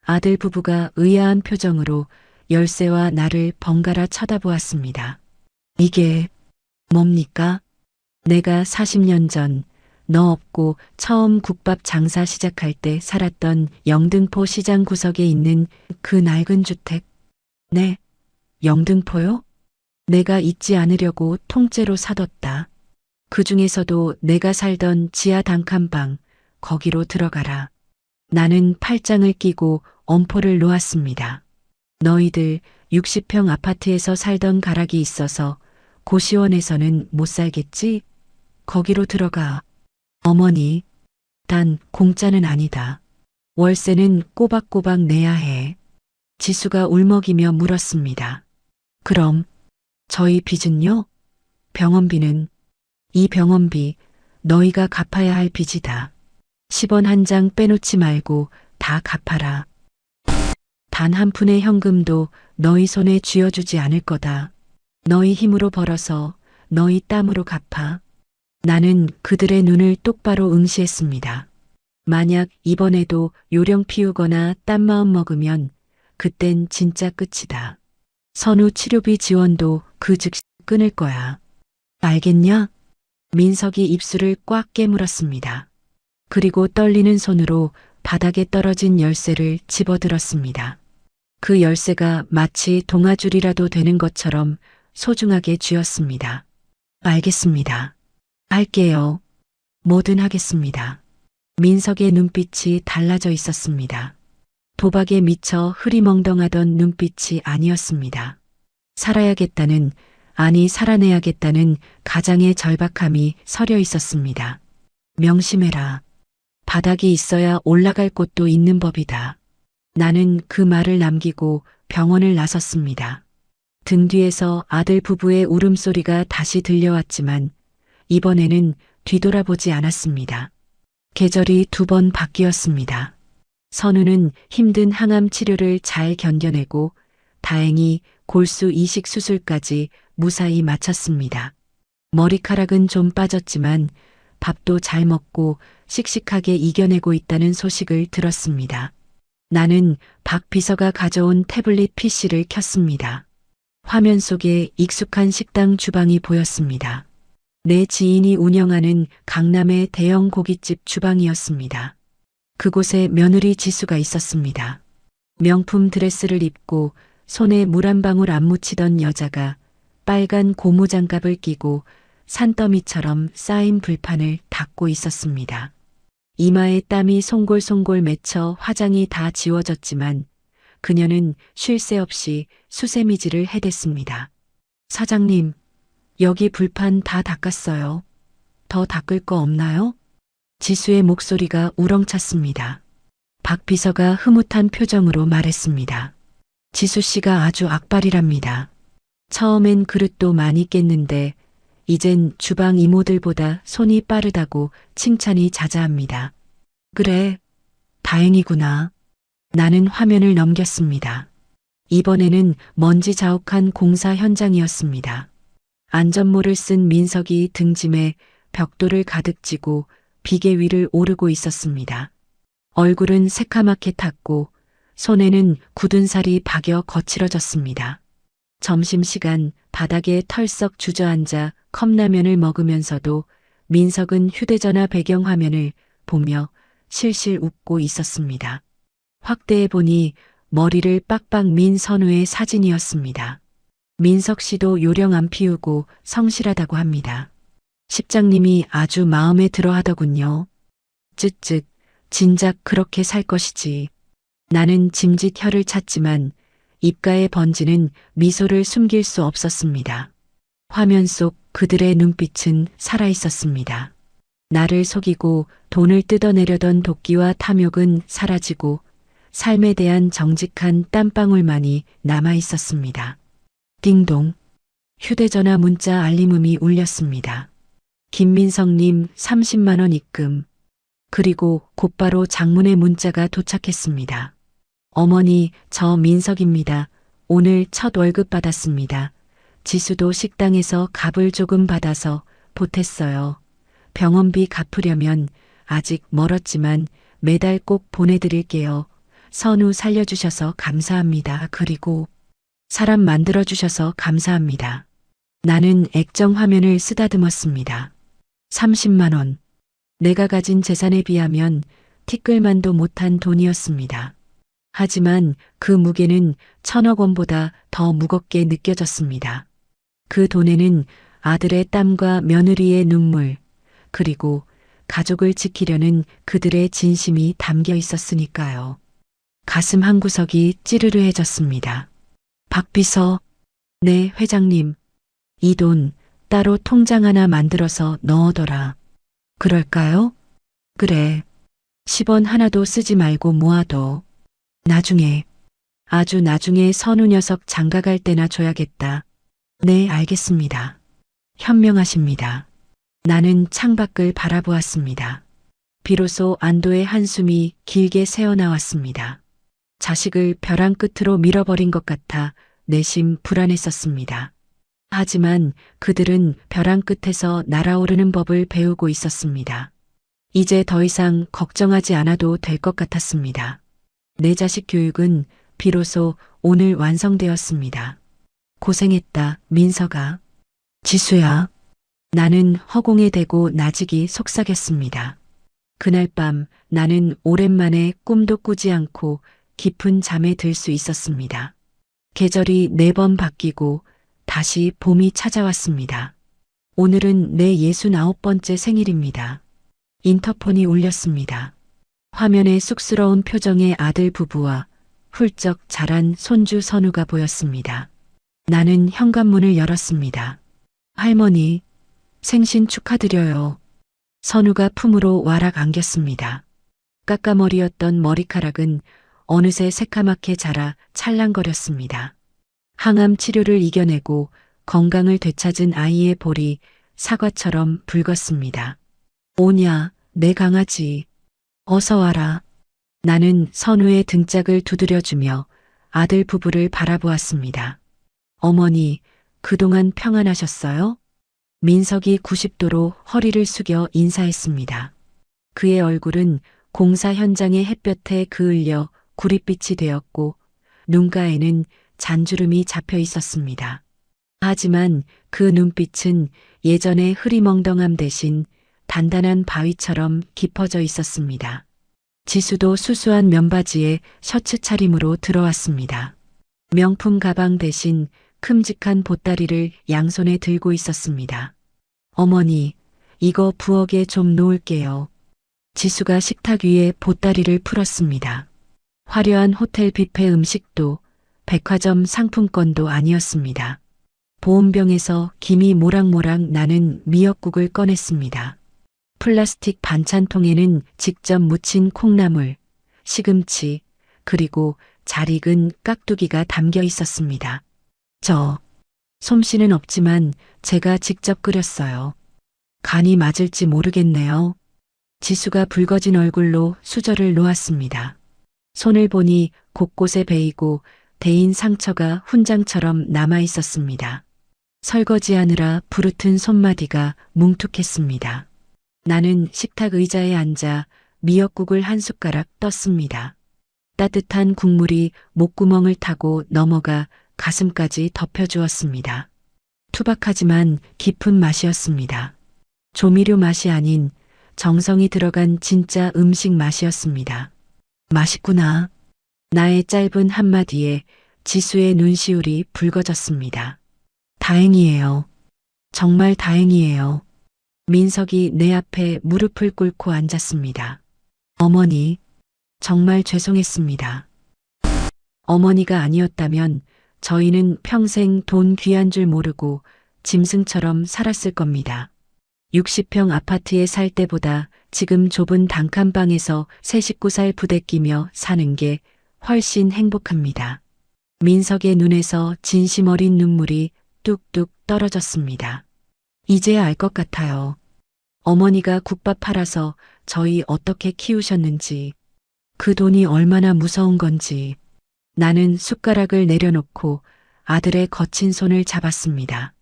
아들 부부가 의아한 표정으로 열쇠와 나를 번갈아 쳐다보았습니다. 이게 뭡니까? 내가 40년 전 너 없고 처음 국밥 장사 시작할 때 살았던 영등포 시장 구석에 있는 그 낡은 주택. 네, 영등포요? 내가 잊지 않으려고 통째로 사뒀다. 그 중에서도 내가 살던 지하 단칸방, 거기로 들어가라. 나는 팔짱을 끼고 엄포를 놓았습니다. 너희들 60평 아파트에서 살던 가락이 있어서 고시원에서는 못 살겠지? 거기로 들어가. 어머니, 단 공짜는 아니다. 월세는 꼬박꼬박 내야 해. 지수가 울먹이며 물었습니다. 그럼 저희 빚은요? 병원비는? 이 병원비 너희가 갚아야 할 빚이다. 10원 한 장 빼놓지 말고 다 갚아라. 단 한 푼의 현금도 너희 손에 쥐어주지 않을 거다. 너희 힘으로 벌어서 너희 땀으로 갚아. 나는 그들의 눈을 똑바로 응시했습니다. 만약 이번에도 요령 피우거나 딴 마음 먹으면 그땐 진짜 끝이다. 선우 치료비 지원도 그 즉시 끊을 거야. 알겠냐? 민석이 입술을 꽉 깨물었습니다. 그리고 떨리는 손으로 바닥에 떨어진 열쇠를 집어들었습니다. 그 열쇠가 마치 동아줄이라도 되는 것처럼 소중하게 쥐었습니다. 알겠습니다. 할게요. 뭐든 하겠습니다. 민석의 눈빛이 달라져 있었습니다. 도박에 미쳐 흐리멍덩하던 눈빛이 아니었습니다. 살아야겠다는, 아니 살아내야겠다는 가장의 절박함이 서려 있었습니다. 명심해라. 바닥이 있어야 올라갈 곳도 있는 법이다. 나는 그 말을 남기고 병원을 나섰습니다. 등 뒤에서 아들 부부의 울음소리가 다시 들려왔지만 이번에는 뒤돌아보지 않았습니다. 계절이 2번 바뀌었습니다. 선우는 힘든 항암 치료를 잘 견뎌내고 다행히 골수 이식 수술까지 무사히 마쳤습니다. 머리카락은 좀 빠졌지만 밥도 잘 먹고 씩씩하게 이겨내고 있다는 소식을 들었습니다. 나는 박 비서가 가져온 태블릿 PC를 켰습니다. 화면 속에 익숙한 식당 주방이 보였습니다. 내 지인이 운영하는 강남의 대형 고깃집 주방이었습니다. 그곳에 며느리 지수가 있었습니다. 명품 드레스를 입고 손에 물 한 방울 안 묻히던 여자가 빨간 고무장갑을 끼고 산더미처럼 쌓인 불판을 닦고 있었습니다. 이마에 땀이 송골송골 맺혀 화장이 다 지워졌지만 그녀는 쉴 새 없이 수세미질을 해댔습니다. 사장님, 여기 불판 다 닦았어요. 더 닦을 거 없나요? 지수의 목소리가 우렁찼습니다. 박 비서가 흐뭇한 표정으로 말했습니다. 지수 씨가 아주 악발이랍니다. 처음엔 그릇도 많이 깼는데 이젠 주방 이모들보다 손이 빠르다고 칭찬이 자자합니다. 그래, 다행이구나. 나는 화면을 넘겼습니다. 이번에는 먼지 자욱한 공사 현장이었습니다. 안전모를 쓴 민석이 등짐에 벽돌을 가득 쥐고 비계 위를 오르고 있었습니다. 얼굴은 새카맣게 탔고 손에는 굳은 살이 박여 거칠어졌습니다. 점심시간 바닥에 털썩 주저앉아 컵라면을 먹으면서도 민석은 휴대전화 배경화면을 보며 실실 웃고 있었습니다. 확대해보니 머리를 빡빡 민 선우의 사진이었습니다. 민석 씨도 요령 안 피우고 성실하다고 합니다. 십장님이 아주 마음에 들어 하더군요. 쯧쯧, 진작 그렇게 살 것이지. 나는 짐짓 혀를 찼지만 입가에 번지는 미소를 숨길 수 없었습니다. 화면 속 그들의 눈빛은 살아있었습니다. 나를 속이고 돈을 뜯어내려던 도끼와 탐욕은 사라지고 삶에 대한 정직한 땀방울만이 남아있었습니다. 띵동. 휴대전화 문자 알림음이 울렸습니다. 김민성님 30만 원 입금. 그리고 곧바로 장문의 문자가 도착했습니다. 어머니, 저 민석입니다. 오늘 첫 월급 받았습니다. 지수도 식당에서 값을 조금 받아서 보탰어요. 병원비 갚으려면 아직 멀었지만 매달 꼭 보내드릴게요. 선우 살려주셔서 감사합니다. 그리고 사람 만들어주셔서 감사합니다. 나는 액정 화면을 쓰다듬었습니다. 30만 원. 내가 가진 재산에 비하면 티끌만도 못한 돈이었습니다. 하지만 그 무게는 1,000억 원보다 더 무겁게 느껴졌습니다. 그 돈에는 아들의 땀과 며느리의 눈물, 그리고 가족을 지키려는 그들의 진심이 담겨 있었으니까요. 가슴 한구석이 찌르르해졌습니다. 박 비서, 네, 회장님. 이 돈 따로 통장 하나 만들어서 넣어둬라. 그럴까요? 그래. 10원 하나도 쓰지 말고 모아둬. 나중에, 아주 나중에 선우 녀석 장가갈 때나 줘야겠다. 네, 알겠습니다. 현명하십니다. 나는 창밖을 바라보았습니다. 비로소 안도의 한숨이 길게 새어나왔습니다. 자식을 벼랑 끝으로 밀어버린 것 같아 내심 불안했었습니다. 하지만 그들은 벼랑 끝에서 날아오르는 법을 배우고 있었습니다. 이제 더 이상 걱정하지 않아도 될 것 같았습니다. 내 자식 교육은 비로소 오늘 완성되었습니다. 고생했다, 민석아. 지수야. 나는 허공에 대고 나직이 속삭였습니다. 그날 밤 나는 오랜만에 꿈도 꾸지 않고 깊은 잠에 들 수 있었습니다. 계절이 4번 바뀌고 다시 봄이 찾아왔습니다. 오늘은 내 69번째 생일입니다. 인터폰이 울렸습니다. 화면에 쑥스러운 표정의 아들 부부와 훌쩍 자란 손주 선우가 보였습니다. 나는 현관문을 열었습니다. 할머니, 생신 축하드려요. 선우가 품으로 와락 안겼습니다. 까까머리였던 머리카락은 어느새 새카맣게 자라 찰랑거렸습니다. 항암 치료를 이겨내고 건강을 되찾은 아이의 볼이 사과처럼 붉었습니다. 오냐, 내 강아지. 어서 와라. 나는 선우의 등짝을 두드려주며 아들 부부를 바라보았습니다. 어머니, 그동안 평안하셨어요? 민석이 90도로 허리를 숙여 인사했습니다. 그의 얼굴은 공사 현장의 햇볕에 그을려 구릿빛이 되었고 눈가에는 잔주름이 잡혀 있었습니다. 하지만 그 눈빛은 예전의 흐리멍덩함 대신 단단한 바위처럼 깊어져 있었습니다. 지수도 수수한 면바지에 셔츠 차림으로 들어왔습니다. 명품 가방 대신 큼직한 보따리를 양손에 들고 있었습니다. 어머니, 이거 부엌에 좀 놓을게요. 지수가 식탁 위에 보따리를 풀었습니다. 화려한 호텔 뷔페 음식도 백화점 상품권도 아니었습니다. 보온병에서 김이 모락모락 나는 미역국을 꺼냈습니다. 플라스틱 반찬통에는 직접 무친 콩나물, 시금치, 그리고 잘 익은 깍두기가 담겨 있었습니다. 솜씨는 없지만 제가 직접 끓였어요. 간이 맞을지 모르겠네요. 지수가 붉어진 얼굴로 수저를 놓았습니다. 손을 보니 곳곳에 베이고 데인 상처가 훈장처럼 남아 있었습니다. 설거지하느라 부르튼 손마디가 뭉툭했습니다. 나는 식탁 의자에 앉아 미역국을 한 숟가락 떴습니다. 따뜻한 국물이 목구멍을 타고 넘어가 가슴까지 덮여주었습니다. 투박하지만 깊은 맛이었습니다. 조미료 맛이 아닌 정성이 들어간 진짜 음식 맛이었습니다. 맛있구나. 나의 짧은 한마디에 지수의 눈시울이 붉어졌습니다. 다행이에요. 정말 다행이에요. 민석이 내 앞에 무릎을 꿇고 앉았습니다. 어머니, 정말 죄송했습니다. 어머니가 아니었다면 저희는 평생 돈 귀한 줄 모르고 짐승처럼 살았을 겁니다. 60평 아파트에 살 때보다 지금 좁은 단칸방에서 새 식구 살 부대끼며 사는 게 훨씬 행복합니다. 민석의 눈에서 진심 어린 눈물이 뚝뚝 떨어졌습니다. 이제야 알 것 같아요. 어머니가 국밥 팔아서 저희 어떻게 키우셨는지, 그 돈이 얼마나 무서운 건지. 나는 숟가락을 내려놓고 아들의 거친 손을 잡았습니다.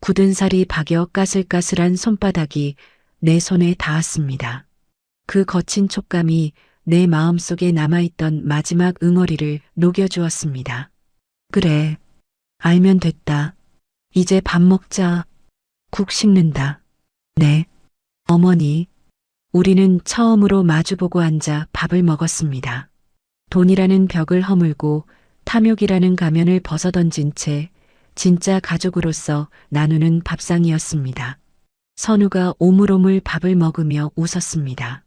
굳은 살이 박여 까슬까슬한 손바닥이 내 손에 닿았습니다. 그 거친 촉감이 내 마음속에 남아있던 마지막 응어리를 녹여주었습니다. 그래, 알면 됐다. 이제 밥 먹자. 국 식는다. 네, 어머니. 우리는 처음으로 마주보고 앉아 밥을 먹었습니다. 돈이라는 벽을 허물고 탐욕이라는 가면을 벗어던진 채 진짜 가족으로서 나누는 밥상이었습니다. 선우가 오물오물 밥을 먹으며 웃었습니다.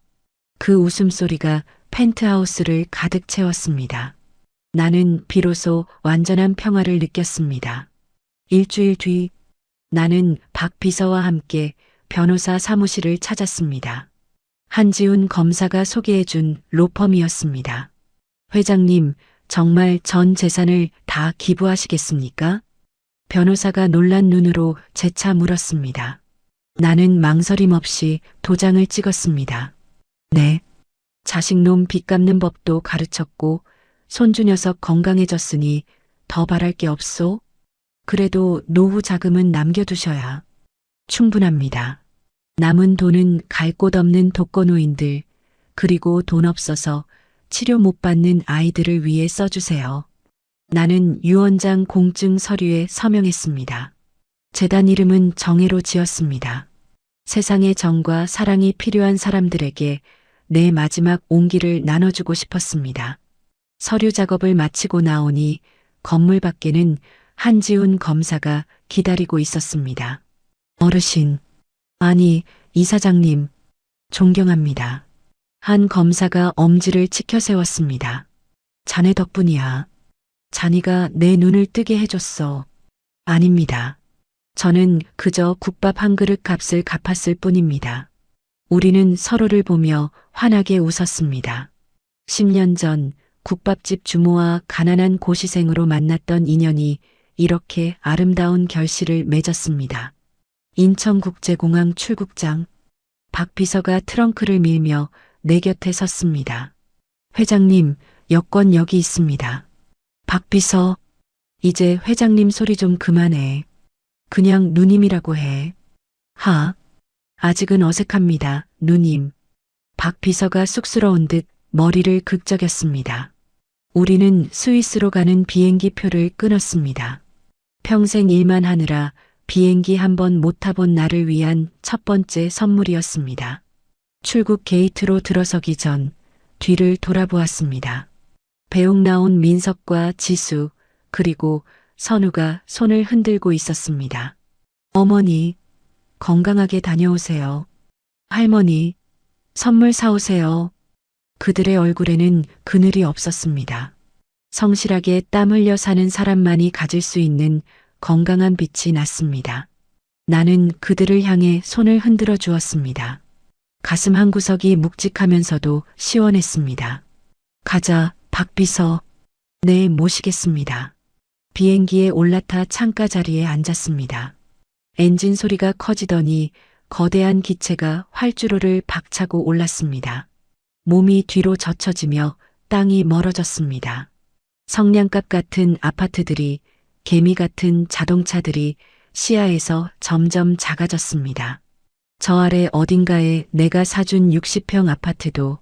그 웃음소리가 펜트하우스를 가득 채웠습니다. 나는 비로소 완전한 평화를 느꼈습니다. 일주일 뒤 나는 박 비서와 함께 변호사 사무실을 찾았습니다. 한지훈 검사가 소개해준 로펌이었습니다. 회장님, 정말 전 재산을 다 기부하시겠습니까? 변호사가 놀란 눈으로 재차 물었습니다. 나는 망설임 없이 도장을 찍었습니다. 네. 자식놈 빚 갚는 법도 가르쳤고 손주 녀석 건강해졌으니 더 바랄 게 없소? 그래도 노후 자금은 남겨두셔야 충분합니다. 남은 돈은 갈 곳 없는 독거노인들, 그리고 돈 없어서 치료 못 받는 아이들을 위해 써주세요. 나는 유언장 공증 서류에 서명했습니다. 재단 이름은 정혜로 지었습니다. 세상의 정과 사랑이 필요한 사람들에게 내 마지막 온기를 나눠주고 싶었습니다. 서류 작업을 마치고 나오니 건물 밖에는 한지훈 검사가 기다리고 있었습니다. 어르신, 아니, 이사장님, 존경합니다. 한 검사가 엄지를 치켜 세웠습니다. 자네 덕분이야. 자네가 내 눈을 뜨게 해줬어. 아닙니다. 저는 그저 국밥 한 그릇 값을 갚았을 뿐입니다. 우리는 서로를 보며 환하게 웃었습니다. 10년 전 국밥집 주모와 가난한 고시생으로 만났던 인연이 이렇게 아름다운 결실을 맺었습니다. 인천국제공항 출국장, 박 비서가 트렁크를 밀며 내 곁에 섰습니다. 회장님, 여권 여기 있습니다. 박 비서, 이제 회장님 소리 좀 그만해. 그냥 누님이라고 해. 아직은 어색합니다, 누님. 박 비서가 쑥스러운 듯 머리를 극적였습니다. 우리는 스위스로 가는 비행기 표를 끊었습니다. 평생 일만 하느라 비행기 한 번 못 타본 나를 위한 첫 번째 선물이었습니다. 출국 게이트로 들어서기 전 뒤를 돌아보았습니다. 배웅 나온 민석과 지수 그리고 선우가 손을 흔들고 있었습니다. 어머니, 건강하게 다녀오세요. 할머니, 선물 사오세요. 그들의 얼굴에는 그늘이 없었습니다. 성실하게 땀 흘려 사는 사람만이 가질 수 있는 건강한 빛이 났습니다. 나는 그들을 향해 손을 흔들어 주었습니다. 가슴 한구석이 묵직하면서도 시원했습니다. 가자, 박비서. 네, 모시겠습니다. 비행기에 올라타 창가 자리에 앉았습니다. 엔진 소리가 커지더니 거대한 기체가 활주로를 박차고 올랐습니다. 몸이 뒤로 젖혀지며 땅이 멀어졌습니다. 성냥갑 같은 아파트들이, 개미 같은 자동차들이 시야에서 점점 작아졌습니다. 저 아래 어딘가에 내가 사준 60평 아파트도,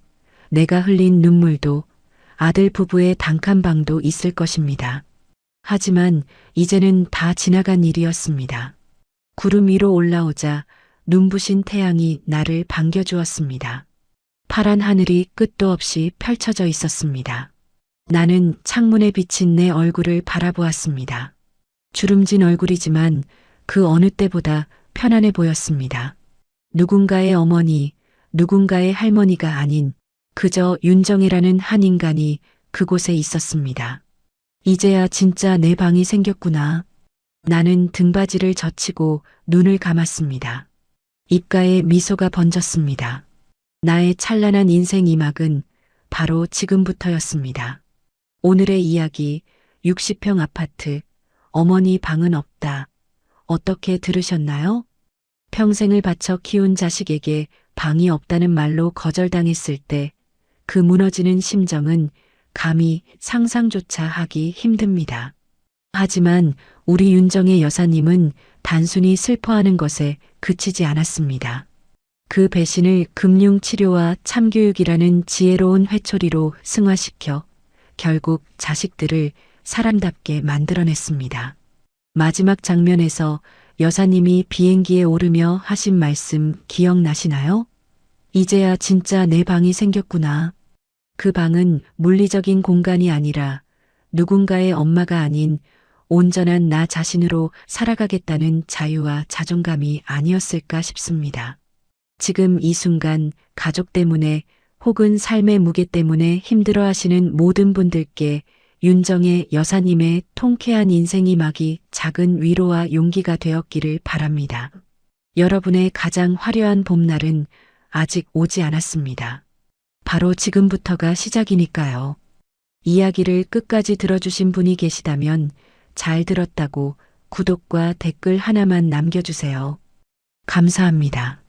내가 흘린 눈물도, 아들 부부의 단칸방도 있을 것입니다. 하지만 이제는 다 지나간 일이었습니다. 구름 위로 올라오자 눈부신 태양이 나를 반겨주었습니다. 파란 하늘이 끝도 없이 펼쳐져 있었습니다. 나는 창문에 비친 내 얼굴을 바라보았습니다. 주름진 얼굴이지만 그 어느 때보다 편안해 보였습니다. 누군가의 어머니, 누군가의 할머니가 아닌 그저 윤정혜라는 한 인간이 그곳에 있었습니다. 이제야 진짜 내 방이 생겼구나. 나는 등받이를 젖히고 눈을 감았습니다. 입가에 미소가 번졌습니다. 나의 찬란한 인생 이막은 바로 지금부터였습니다. 오늘의 이야기, 60평 아파트, 어머니 방은 없다. 어떻게 들으셨나요? 평생을 바쳐 키운 자식에게 방이 없다는 말로 거절당했을 때 그 무너지는 심정은 감히 상상조차 하기 힘듭니다. 하지만 우리 윤정혜 여사님은 단순히 슬퍼하는 것에 그치지 않았습니다. 그 배신을 금융치료와 참교육이라는 지혜로운 회초리로 승화시켜 결국 자식들을 사람답게 만들어냈습니다. 마지막 장면에서 여사님이 비행기에 오르며 하신 말씀 기억나시나요? 이제야 진짜 내 방이 생겼구나. 그 방은 물리적인 공간이 아니라 누군가의 엄마가 아닌 온전한 나 자신으로 살아가겠다는 자유와 자존감이 아니었을까 싶습니다. 지금 이 순간 가족 때문에 혹은 삶의 무게 때문에 힘들어 하시는 모든 분들께 윤정혜 여사님의 통쾌한 인생 이막이 작은 위로와 용기가 되었기를 바랍니다. 여러분의 가장 화려한 봄날은 아직 오지 않았습니다. 바로 지금부터가 시작이니까요. 이야기를 끝까지 들어주신 분이 계시다면 잘 들었다고 구독과 댓글 하나만 남겨주세요. 감사합니다.